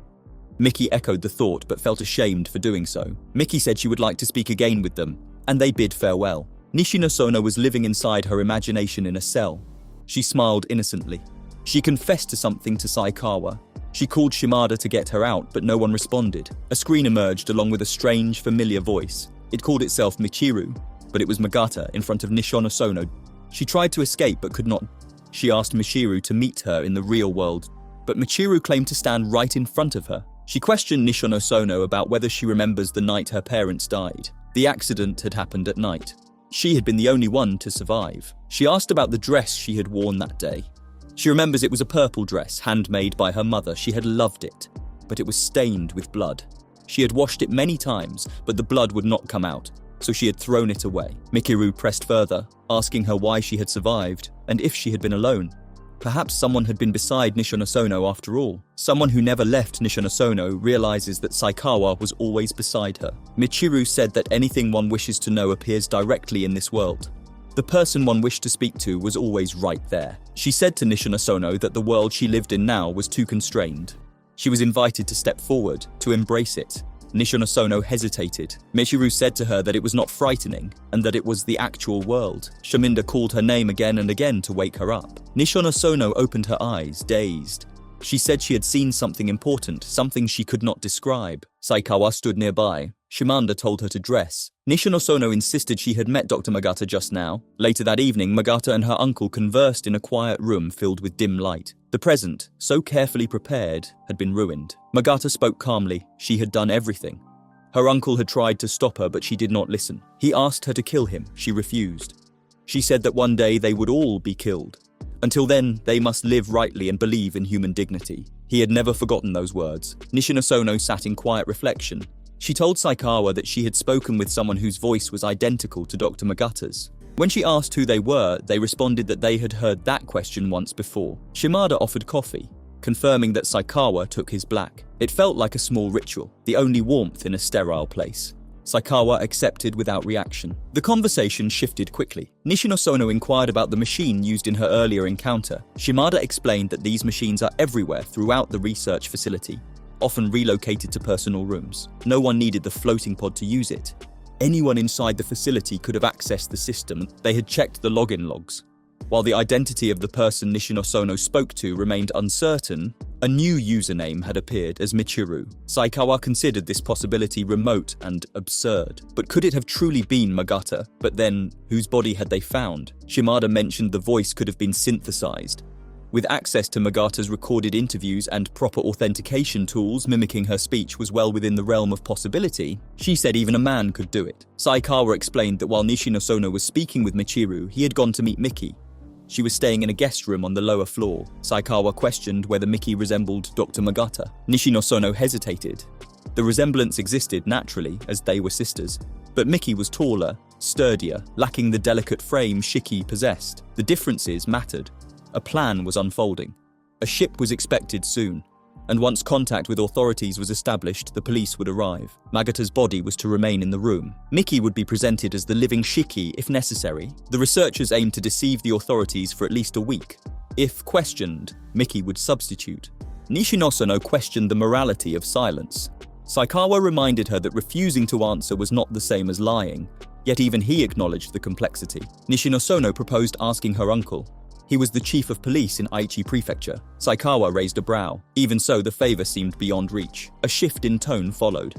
Miki echoed the thought but felt ashamed for doing so. Miki said she would like to speak again with them, and they bid farewell. Nishinosono was living inside her imagination in a cell. She smiled innocently. She confessed to something to Saikawa. She called Shimada to get her out, but no one responded. A screen emerged along with a strange, familiar voice. It called itself Michiru, but it was Magata in front of Nishinosono. She tried to escape but could not. She asked Michiru to meet her in the real world, but Michiru claimed to stand right in front of her. She questioned Nishinosono about whether she remembers the night her parents died. The accident had happened at night. She had been the only one to survive. She asked about the dress she had worn that day. She remembers it was a purple dress, handmade by her mother. She had loved it, but it was stained with blood. She had washed it many times, but the blood would not come out, so she had thrown it away. Michiru pressed further, asking her why she had survived, and if she had been alone. Perhaps someone had been beside Nishinosono after all. Someone who never left Nishinosono realizes that Saikawa was always beside her. Michiru said that anything one wishes to know appears directly in this world. The person one wished to speak to was always right there. She said to Nishinosono that the world she lived in now was too constrained. She was invited to step forward, to embrace it. Nishinosono hesitated. Michiru said to her that it was not frightening, and that it was the actual world. Shaminda called her name again and again to wake her up. Nishinosono opened her eyes, dazed. She said she had seen something important, something she could not describe. Saikawa stood nearby. Shimanda told her to dress. Nishinosono insisted she had met Dr. Magata just now. Later that evening, Magata and her uncle conversed in a quiet room filled with dim light. The present, so carefully prepared, had been ruined. Magata spoke calmly. She had done everything. Her uncle had tried to stop her, but she did not listen. He asked her to kill him. She refused. She said that one day they would all be killed. Until then, they must live rightly and believe in human dignity. He had never forgotten those words. Nishinosono sat in quiet reflection. She told Saikawa that she had spoken with someone whose voice was identical to Dr. Magata's. When she asked who they were, they responded that they had heard that question once before. Shimada offered coffee, confirming that Saikawa took his black. It felt like a small ritual, the only warmth in a sterile place. Saikawa accepted without reaction. The conversation shifted quickly. Nishinosono inquired about the machine used in her earlier encounter. Shimada explained that these machines are everywhere throughout the research facility, often relocated to personal rooms. No one needed the floating pod to use it. Anyone inside the facility could have accessed the system. They had checked the login logs. While the identity of the person Nishinosono spoke to remained uncertain, a new username had appeared as Michiru. Saikawa considered this possibility remote and absurd. But could it have truly been Magata? But then, whose body had they found? Shimada mentioned the voice could have been synthesized. With access to Magata's recorded interviews and proper authentication tools mimicking her speech was well within the realm of possibility, she said even a man could do it. Saikawa explained that while Nishinosono was speaking with Michiru, he had gone to meet Miki. She was staying in a guest room on the lower floor. Saikawa questioned whether Miki resembled Dr. Magata. Nishinosono hesitated. The resemblance existed naturally, as they were sisters. But Miki was taller, sturdier, lacking the delicate frame Shiki possessed. The differences mattered. A plan was unfolding. A ship was expected soon, and once contact with authorities was established, the police would arrive. Magata's body was to remain in the room. Miki would be presented as the living Shiki if necessary. The researchers aimed to deceive the authorities for at least a week. If questioned, Miki would substitute. Nishinosono questioned the morality of silence. Saikawa reminded her that refusing to answer was not the same as lying, yet even he acknowledged the complexity. Nishinosono proposed asking her uncle. He was the chief of police in Aichi Prefecture. Saikawa raised a brow. Even so, the favor seemed beyond reach. A shift in tone followed.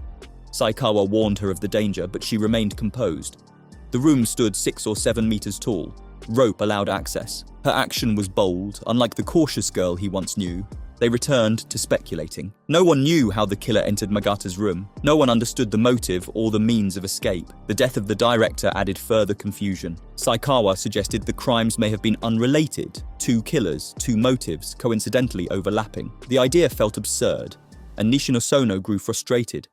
Saikawa warned her of the danger, but she remained composed. The room stood 6 or 7 meters tall. Rope allowed access. Her action was bold, unlike the cautious girl he once knew. They returned to speculating. No one knew how the killer entered Magata's room. No one understood the motive or the means of escape. The death of the director added further confusion. Saikawa suggested the crimes may have been unrelated. 2 killers, 2 motives, coincidentally overlapping. The idea felt absurd, and Nishinosono grew frustrated.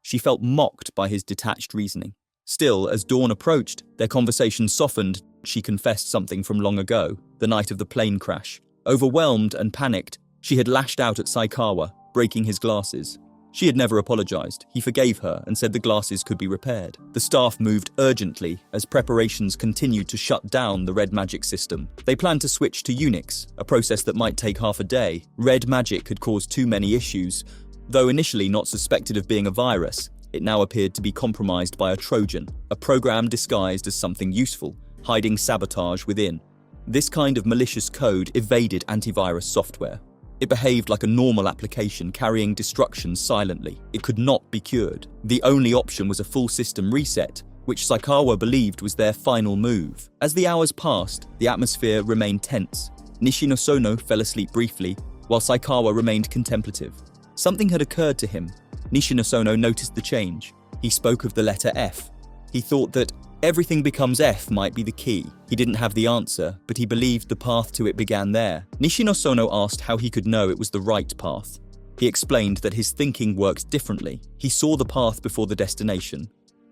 She felt mocked by his detached reasoning. Still, as dawn approached, their conversation softened. She confessed something from long ago, the night of the plane crash. Overwhelmed and panicked, she had lashed out at Saikawa, breaking his glasses. She had never apologized. He forgave her and said the glasses could be repaired. The staff moved urgently as preparations continued to shut down the red magic system. They planned to switch to Unix, a process that might take half a day. Red magic had caused too many issues. Though initially not suspected of being a virus, it now appeared to be compromised by a Trojan, a program disguised as something useful, hiding sabotage within. This kind of malicious code evaded antivirus software. It behaved like a normal application carrying destruction silently. It could not be cured. The only option was a full system reset, which Saikawa believed was their final move. As the hours passed, the atmosphere remained tense. Nishinosono fell asleep briefly, while Saikawa remained contemplative. Something had occurred to him. Nishinosono noticed the change. He spoke of the letter F. He thought that everything becomes F might be the key. He didn't have the answer, but he believed the path to it began there. Nishinosono asked how he could know it was the right path. He explained that his thinking worked differently. He saw the path before the destination.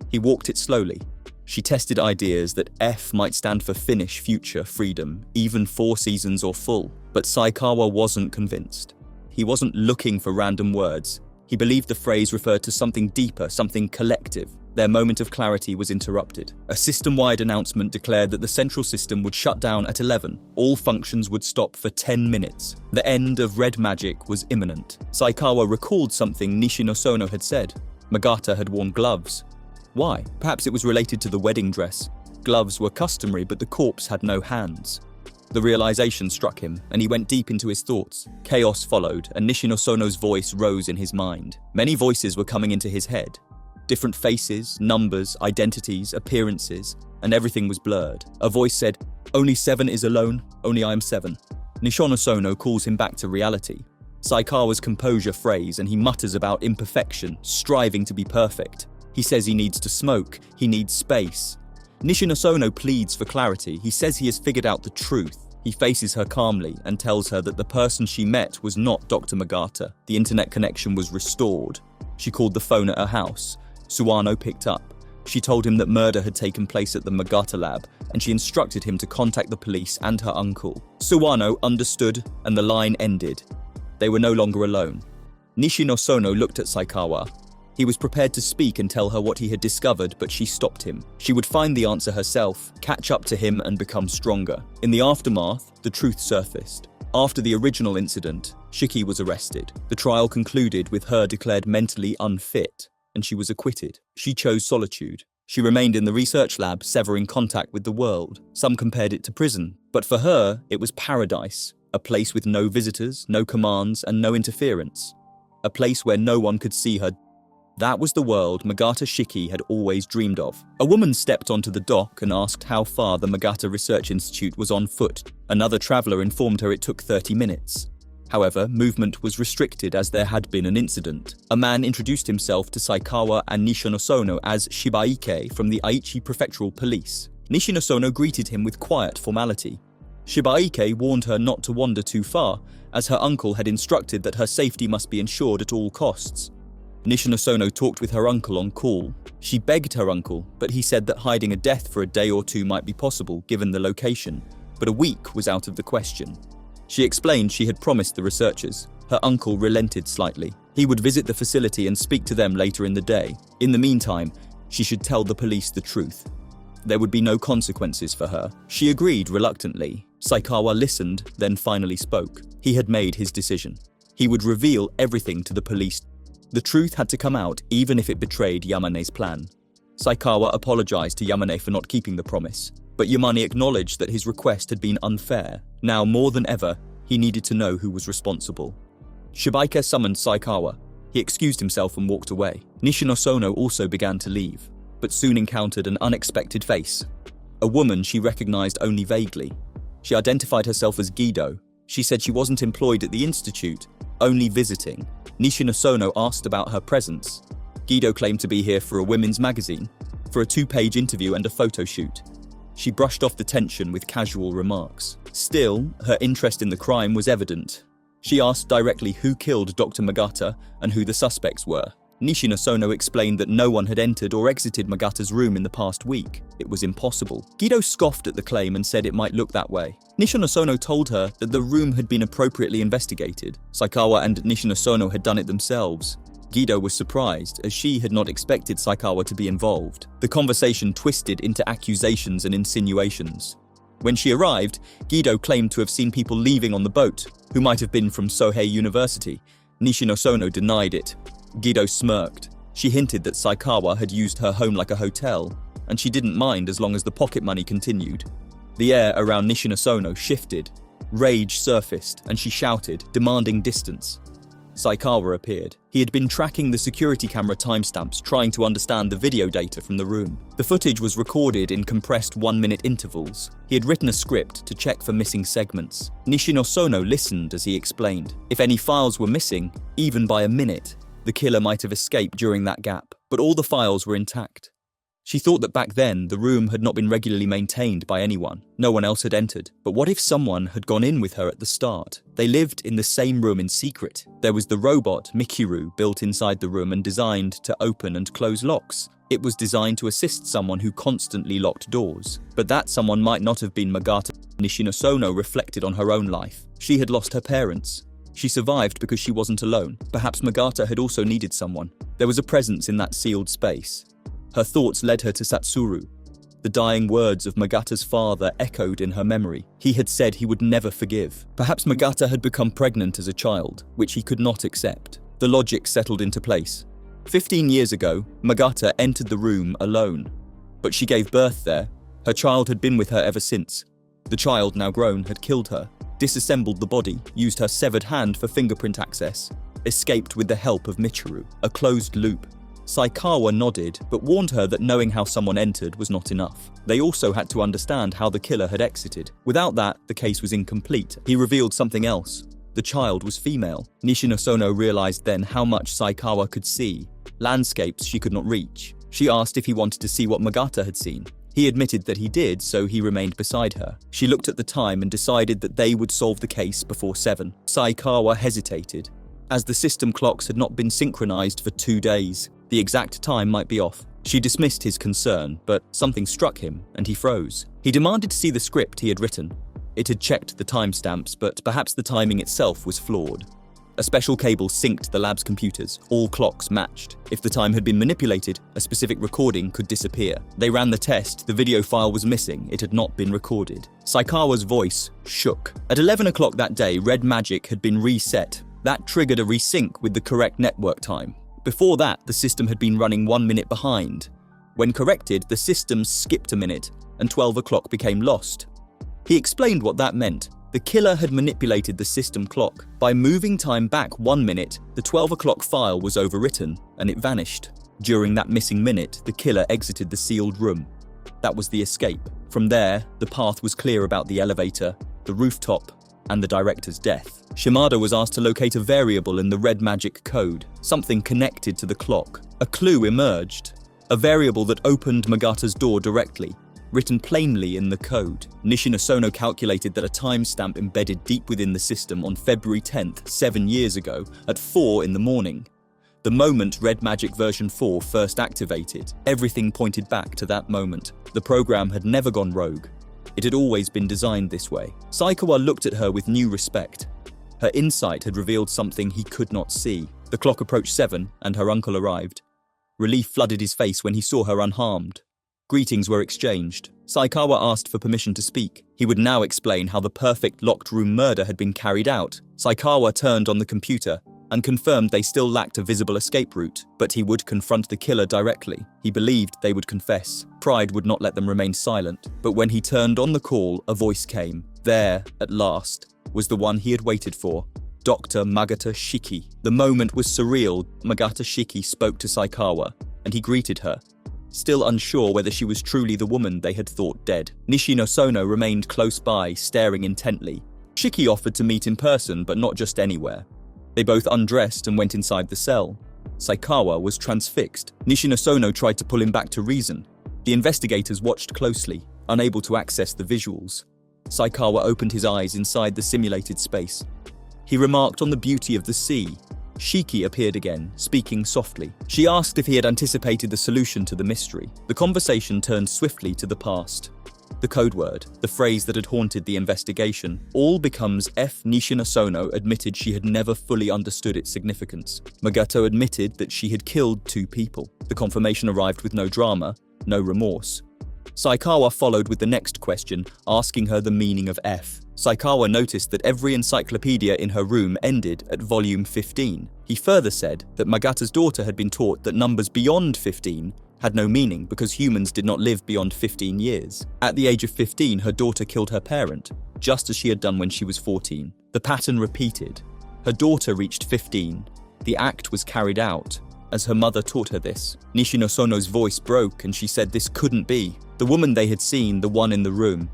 He walked it slowly. She tested ideas that F might stand for finish, future, freedom, even 4 seasons or full. But Saikawa wasn't convinced. He wasn't looking for random words. He believed the phrase referred to something deeper, something collective. Their moment of clarity was interrupted. A system-wide announcement declared that the central system would shut down at 11. All functions would stop for 10 minutes. The end of red magic was imminent. Saikawa recalled something Nishinosono had said. Magata had worn gloves. Why? Perhaps it was related to the wedding dress. Gloves were customary, but the corpse had no hands. The realization struck him, and he went deep into his thoughts. Chaos followed, and Nishinosono's voice rose in his mind. Many voices were coming into his head. Different faces, numbers, identities, appearances, and everything was blurred. A voice said, "Only 7 is alone, only I am 7. Nishinosono calls him back to reality. Saikawa's composure frays, and he mutters about imperfection, striving to be perfect. He says he needs to smoke, he needs space. Nishinosono pleads for clarity. He says he has figured out the truth. He faces her calmly and tells her that the person she met was not Dr. Magata. The internet connection was restored. She called the phone at her house. Suwano picked up. She told him that murder had taken place at the Magata lab, and she instructed him to contact the police and her uncle. Suwano understood, and the line ended. They were no longer alone. Nishinosono looked at Saikawa. He was prepared to speak and tell her what he had discovered, but she stopped him. She would find the answer herself, catch up to him and become stronger. In the aftermath, the truth surfaced. After the original incident, Shiki was arrested. The trial concluded with her declared mentally unfit, and she was acquitted. She chose solitude. She remained in the research lab, severing contact with the world. Some compared it to prison, but for her, it was paradise, a place with no visitors, no commands, and no interference. A place where no one could see her. That was the world Magata Shiki had always dreamed of. A woman stepped onto the dock and asked how far the Magata Research Institute was on foot. Another traveller informed her it took 30 minutes. However, movement was restricted as there had been an incident. A man introduced himself to Saikawa and Nishinosono as Shibaike from the Aichi Prefectural Police. Nishinosono greeted him with quiet formality. Shibaike warned her not to wander too far, as her uncle had instructed that her safety must be ensured at all costs. Nishinosono talked with her uncle on call. She begged her uncle, but he said that hiding a death for a day or two might be possible given the location, but a week was out of the question. She explained she had promised the researchers. Her uncle relented slightly. He would visit the facility and speak to them later in the day. In the meantime, she should tell the police the truth. There would be no consequences for her. She agreed reluctantly. Saikawa listened, then finally spoke. He had made his decision. He would reveal everything to the police. The truth had to come out even if it betrayed Yamane's plan. Saikawa apologized to Yamane for not keeping the promise, but Yamane acknowledged that his request had been unfair. Now more than ever, he needed to know who was responsible. Shibaike summoned Saikawa. He excused himself and walked away. Nishinosono also began to leave, but soon encountered an unexpected face. A woman she recognized only vaguely. She identified herself as Guido. She said she wasn't employed at the institute, only visiting. Nishinosono asked about her presence. Guido claimed to be here for a women's magazine, for a 2-page interview and a photo shoot. She brushed off the tension with casual remarks. Still, her interest in the crime was evident. She asked directly who killed Dr. Magata and who the suspects were. Nishinosono explained that no one had entered or exited Magata's room in the past week. It was impossible. Guido scoffed at the claim and said it might look that way. Nishinosono told her that the room had been appropriately investigated. Saikawa and Nishinosono had done it themselves. Guido was surprised, as she had not expected Saikawa to be involved. The conversation twisted into accusations and insinuations. When she arrived, Guido claimed to have seen people leaving on the boat, who might have been from Sohei University, Nishinosono denied it. Gido smirked. She hinted that Saikawa had used her home like a hotel, and she didn't mind as long as the pocket money continued. The air around Nishinosono shifted. Rage surfaced, and she shouted, demanding distance. Saikawa appeared. He had been tracking the security camera timestamps, trying to understand the video data from the room. The footage was recorded in compressed 1-minute intervals. He had written a script to check for missing segments. Nishinosono listened as he explained. If any files were missing, even by a minute, the killer might have escaped during that gap, but all the files were intact. She thought that back then, the room had not been regularly maintained by anyone. No one else had entered. But what if someone had gone in with her at the start? They lived in the same room in secret. There was the robot, Mikiru, built inside the room and designed to open and close locks. It was designed to assist someone who constantly locked doors. But that someone might not have been Magata. Nishinosono reflected on her own life. She had lost her parents. She survived because she wasn't alone. Perhaps Magata had also needed someone. There was a presence in that sealed space. Her thoughts led her to Satsuru. The dying words of Magata's father echoed in her memory. He had said he would never forgive. Perhaps Magata had become pregnant as a child, which he could not accept. The logic settled into place. 15 years ago, Magata entered the room alone. But she gave birth there. Her child had been with her ever since. The child, now grown, had killed her, disassembled the body, used her severed hand for fingerprint access, escaped with the help of Michiru. A closed loop. Saikawa nodded, but warned her that knowing how someone entered was not enough. They also had to understand how the killer had exited. Without that, the case was incomplete. He revealed something else. The child was female. Nishinosono realized then how much Saikawa could see. Landscapes she could not reach. She asked if he wanted to see what Magata had seen. He admitted that he did, so he remained beside her. She looked at the time and decided that they would solve the case before 7. Saikawa hesitated, as the system clocks had not been synchronized for 2 days. The exact time might be off. She dismissed his concern, but something struck him, and he froze. He demanded to see the script he had written. It had checked the timestamps, but perhaps the timing itself was flawed. A special cable synced the lab's computers. All clocks matched. If the time had been manipulated, a specific recording could disappear. They ran the test. The video file was missing. It had not been recorded. Saikawa's voice shook. At 11 o'clock that day, red magic had been reset. That triggered a resync with the correct network time. Before that, the system had been running 1 minute behind. When corrected, the system skipped a minute, and 12 o'clock became lost. He explained what that meant. The killer had manipulated the system clock. By moving time back 1 minute, the 12 o'clock file was overwritten, and it vanished. During that missing minute, the killer exited the sealed room. That was the escape. From there, the path was clear about the elevator, the rooftop, and the director's death. Shimada was asked to locate a variable in the red magic code, something connected to the clock. A clue emerged, a variable that opened Magata's door directly, written plainly in the code. Nishinosono calculated that a timestamp embedded deep within the system on February 10th, 7 years ago, at 4 in the morning. The moment Red Magic version 4 first activated, everything pointed back to that moment. The program had never gone rogue. It had always been designed this way. Saikawa looked at her with new respect. Her insight had revealed something he could not see. The clock approached 7, and her uncle arrived. Relief flooded his face when he saw her unharmed. Greetings were exchanged. Saikawa asked for permission to speak. He would now explain how the perfect locked room murder had been carried out. Saikawa turned on the computer and confirmed they still lacked a visible escape route, but he would confront the killer directly. He believed they would confess. Pride would not let them remain silent. But when he turned on the call, a voice came. There, at last, was the one he had waited for. Dr. Magata Shiki. The moment was surreal. Magata Shiki spoke to Saikawa, and he greeted her, still unsure whether she was truly the woman they had thought dead. Nishinosono remained close by, staring intently. Shiki offered to meet in person, but not just anywhere. They both undressed and went inside the cell. Saikawa was transfixed. Nishinosono tried to pull him back to reason. The investigators watched closely, unable to access the visuals. Saikawa opened his eyes inside the simulated space. He remarked on the beauty of the sea. Shiki appeared again, speaking softly. She asked if he had anticipated the solution to the mystery. The conversation turned swiftly to the past. The code word, the phrase that had haunted the investigation, all becomes F. Nishinosono admitted she had never fully understood its significance. Magato admitted that she had killed 2 people. The confirmation arrived with no drama, no remorse. Saikawa followed with the next question, asking her the meaning of F. Saikawa noticed that every encyclopedia in her room ended at volume 15. He further said that Magata's daughter had been taught that numbers beyond 15 had no meaning because humans did not live beyond 15 years. At the age of 15, her daughter killed her parent, just as she had done when she was 14. The pattern repeated. Her daughter reached 15. The act was carried out, as her mother taught her this. Nishino-sono's voice broke and she said this couldn't be. The woman they had seen, the one in the room,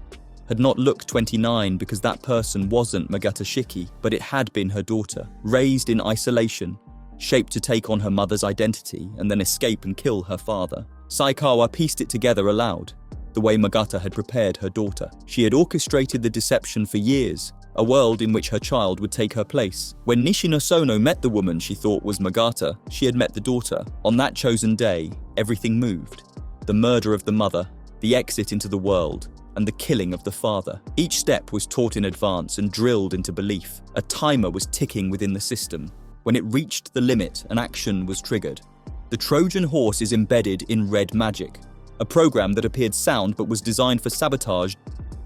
had not looked 29 because that person wasn't Magata Shiki, but it had been her daughter, raised in isolation, shaped to take on her mother's identity and then escape and kill her father. Saikawa pieced it together aloud, the way Magata had prepared her daughter. She had orchestrated the deception for years, a world in which her child would take her place. When Nishino-sono met the woman she thought was Magata, she had met the daughter. On that chosen day, everything moved. The murder of the mother, the exit into the world, and the killing of the father. Each step was taught in advance and drilled into belief. A timer was ticking within the system. When it reached the limit, an action was triggered. The Trojan horse is embedded in red magic, a program that appeared sound but was designed for sabotage.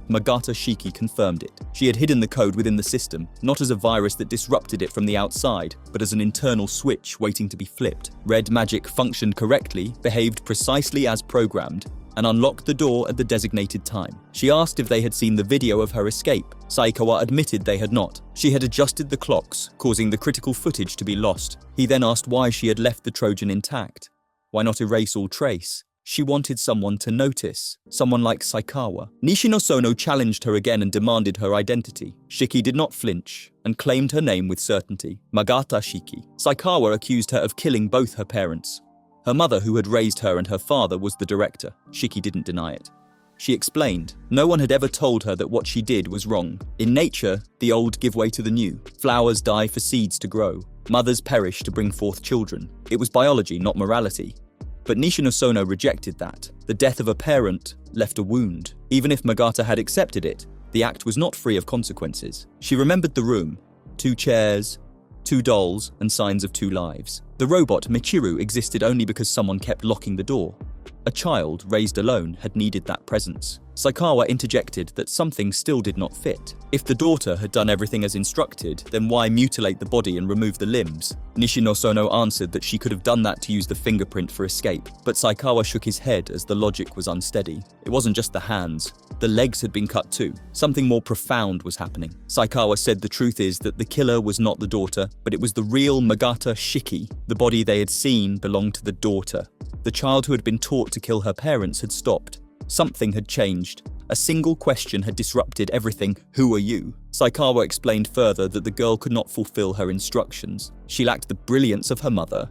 Magata Shiki confirmed it. She had hidden the code within the system, not as a virus that disrupted it from the outside, but as an internal switch waiting to be flipped. Red magic functioned correctly, behaved precisely as programmed, and unlocked the door at the designated time. She asked if they had seen the video of her escape. Saikawa admitted they had not. She had adjusted the clocks, causing the critical footage to be lost. He then asked why she had left the Trojan intact. Why not erase all trace? She wanted someone to notice, someone like Saikawa. Nishino-sono challenged her again and demanded her identity. Shiki did not flinch and claimed her name with certainty, Magata Shiki. Saikawa accused her of killing both her parents. Her mother, who had raised her, and her father was the director. Shiki didn't deny it. She explained, no one had ever told her that what she did was wrong. In nature, the old give way to the new. Flowers die for seeds to grow. Mothers perish to bring forth children. It was biology, not morality. But Nishino-sono rejected that. The death of a parent left a wound. Even if Magata had accepted it, the act was not free of consequences. She remembered the room. 2 chairs, 2 dolls, and signs of 2 lives. The robot Michiru existed only because someone kept locking the door. A child, raised alone, had needed that presence. Saikawa interjected that something still did not fit. If the daughter had done everything as instructed, then why mutilate the body and remove the limbs? Nishino-sono answered that she could have done that to use the fingerprint for escape, but Saikawa shook his head as the logic was unsteady. It wasn't just the hands. The legs had been cut too. Something more profound was happening. Saikawa said the truth is that the killer was not the daughter, but it was the real Magata Shiki. The body they had seen belonged to the daughter. The child who had been taught to kill her parents had stopped. Something had changed. A single question had disrupted everything. Who are you? Saikawa explained further that the girl could not fulfill her instructions. She lacked the brilliance of her mother.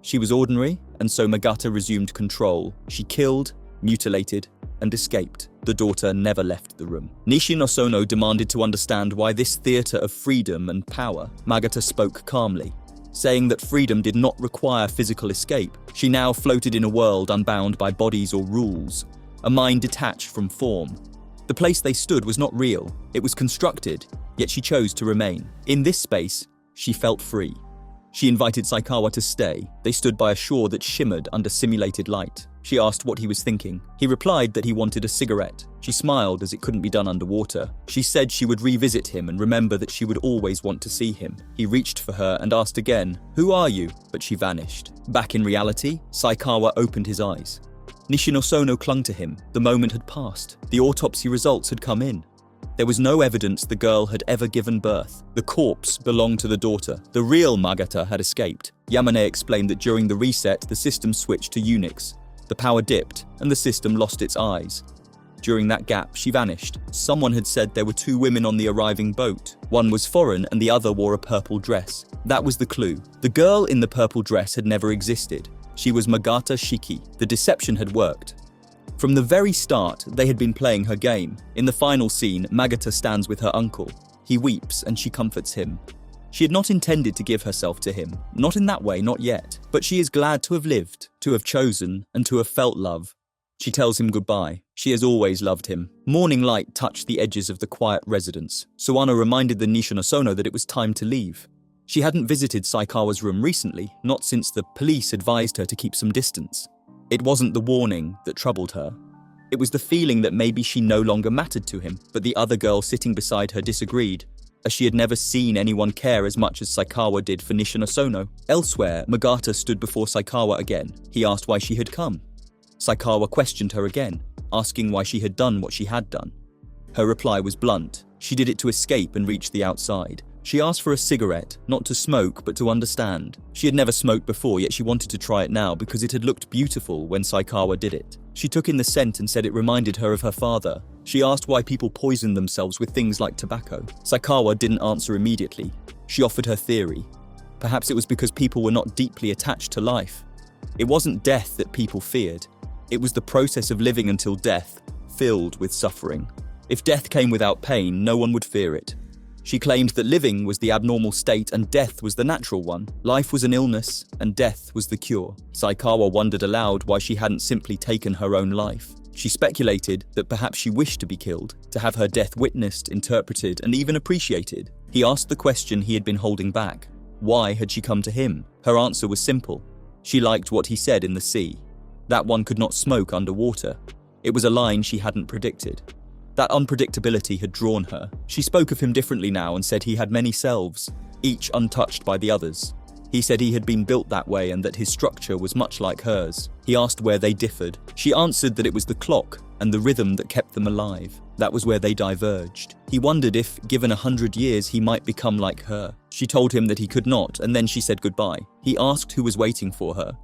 She was ordinary, and so Magata resumed control. She killed, mutilated, and escaped. The daughter never left the room. Nishino-sono demanded to understand why this theater of freedom and power. Magata spoke calmly, saying that freedom did not require physical escape. She now floated in a world unbound by bodies or rules, a mind detached from form. The place they stood was not real. It was constructed, yet she chose to remain. In this space, she felt free. She invited Saikawa to stay. They stood by a shore that shimmered under simulated light. She asked what he was thinking. He replied that he wanted a cigarette. She smiled as it couldn't be done underwater. She said she would revisit him and remember that she would always want to see him. He reached for her and asked again, "Who are you?" But she vanished. Back in reality, Saikawa opened his eyes. Nishino-sono clung to him. The moment had passed. The autopsy results had come in. There was no evidence the girl had ever given birth. The corpse belonged to the daughter. The real Magata had escaped. Yamane explained that during the reset, the system switched to Unix. The power dipped, and the system lost its eyes. During that gap, she vanished. Someone had said there were 2 women on the arriving boat. One was foreign, and the other wore a purple dress. That was the clue. The girl in the purple dress had never existed. She was Magata Shiki. The deception had worked. From the very start, they had been playing her game. In the final scene, Magata stands with her uncle. He weeps and she comforts him. She had not intended to give herself to him. Not in that way, not yet. But she is glad to have lived, to have chosen, and to have felt love. She tells him goodbye. She has always loved him. Morning light touched the edges of the quiet residence. Suwano reminded the Nishino-sono that it was time to leave. She hadn't visited Saikawa's room recently, not since the police advised her to keep some distance. It wasn't the warning that troubled her. It was the feeling that maybe she no longer mattered to him, but the other girl sitting beside her disagreed, as she had never seen anyone care as much as Saikawa did for Nishinosono. Elsewhere, Magata stood before Saikawa again. He asked why she had come. Saikawa questioned her again, asking why she had done what she had done. Her reply was blunt. She did it to escape and reach the outside. She asked for a cigarette, not to smoke, but to understand. She had never smoked before, yet she wanted to try it now because it had looked beautiful when Saikawa did it. She took in the scent and said it reminded her of her father. She asked why people poison themselves with things like tobacco. Saikawa didn't answer immediately. She offered her theory. Perhaps it was because people were not deeply attached to life. It wasn't death that people feared. It was the process of living until death, filled with suffering. If death came without pain, no one would fear it. She claimed that living was the abnormal state and death was the natural one. Life was an illness and death was the cure. Saikawa wondered aloud why she hadn't simply taken her own life. She speculated that perhaps she wished to be killed, to have her death witnessed, interpreted, and even appreciated. He asked the question he had been holding back. Why had she come to him? Her answer was simple. She liked what he said in the sea. That one could not smoke underwater. It was a line she hadn't predicted. That unpredictability had drawn her. She spoke of him differently now and said he had many selves, each untouched by the others. He said he had been built that way and that his structure was much like hers. He asked where they differed. She answered that it was the clock and the rhythm that kept them alive. That was where they diverged. He wondered if, given 100 years, he might become like her. She told him that he could not, and then she said goodbye. He asked who was waiting for her.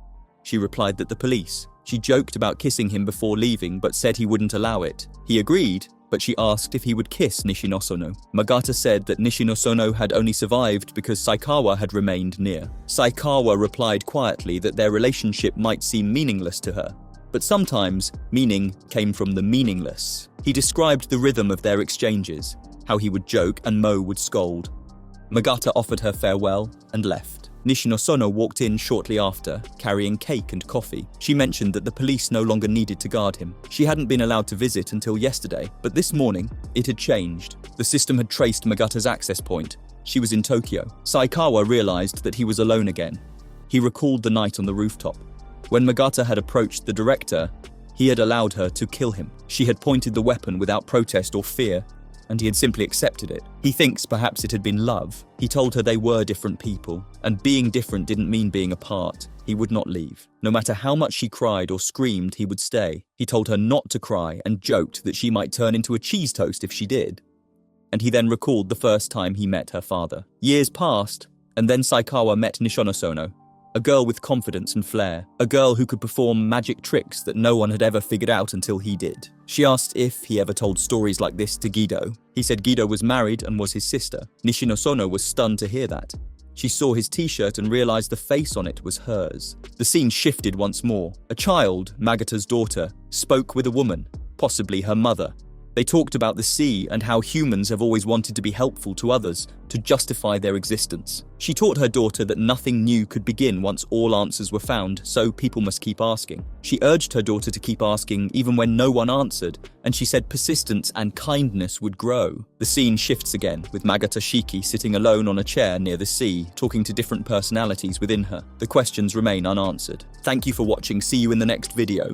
She replied that the police. She joked about kissing him before leaving, but said he wouldn't allow it. He agreed, but she asked if he would kiss Nishinosono. Magata said that Nishinosono had only survived because Saikawa had remained near. Saikawa replied quietly that their relationship might seem meaningless to her, but sometimes meaning came from the meaningless. He described the rhythm of their exchanges, how he would joke and Mo would scold. Magata offered her farewell and left. Nishinosono walked in shortly after, carrying cake and coffee. She mentioned that the police no longer needed to guard him. She hadn't been allowed to visit until yesterday, but this morning, it had changed. The system had traced Magata's access point. She was in Tokyo. Saikawa realized that he was alone again. He recalled the night on the rooftop. When Magata had approached the director, he had allowed her to kill him. She had pointed the weapon without protest or fear, and he had simply accepted it. He thinks perhaps it had been love. He told her they were different people, and being different didn't mean being apart. He would not leave. No matter how much she cried or screamed, he would stay. He told her not to cry and joked that she might turn into a cheese toast if she did. And he then recalled the first time he met her father. Years passed, and then Saikawa met Nishinosono, a girl with confidence and flair, a girl who could perform magic tricks that no one had ever figured out until he did. She asked if he ever told stories like this to Guido. He said Guido was married and was his sister. Nishinosono was stunned to hear that. She saw his t-shirt and realized the face on it was hers. The scene shifted once more. A child, Magata's daughter, spoke with a woman, possibly her mother. They talked about the sea and how humans have always wanted to be helpful to others, to justify their existence. She taught her daughter that nothing new could begin once all answers were found, so people must keep asking. She urged her daughter to keep asking even when no one answered, and she said persistence and kindness would grow. The scene shifts again, with Magata Shiki sitting alone on a chair near the sea, talking to different personalities within her. The questions remain unanswered. Thank you for watching. See you in the next video.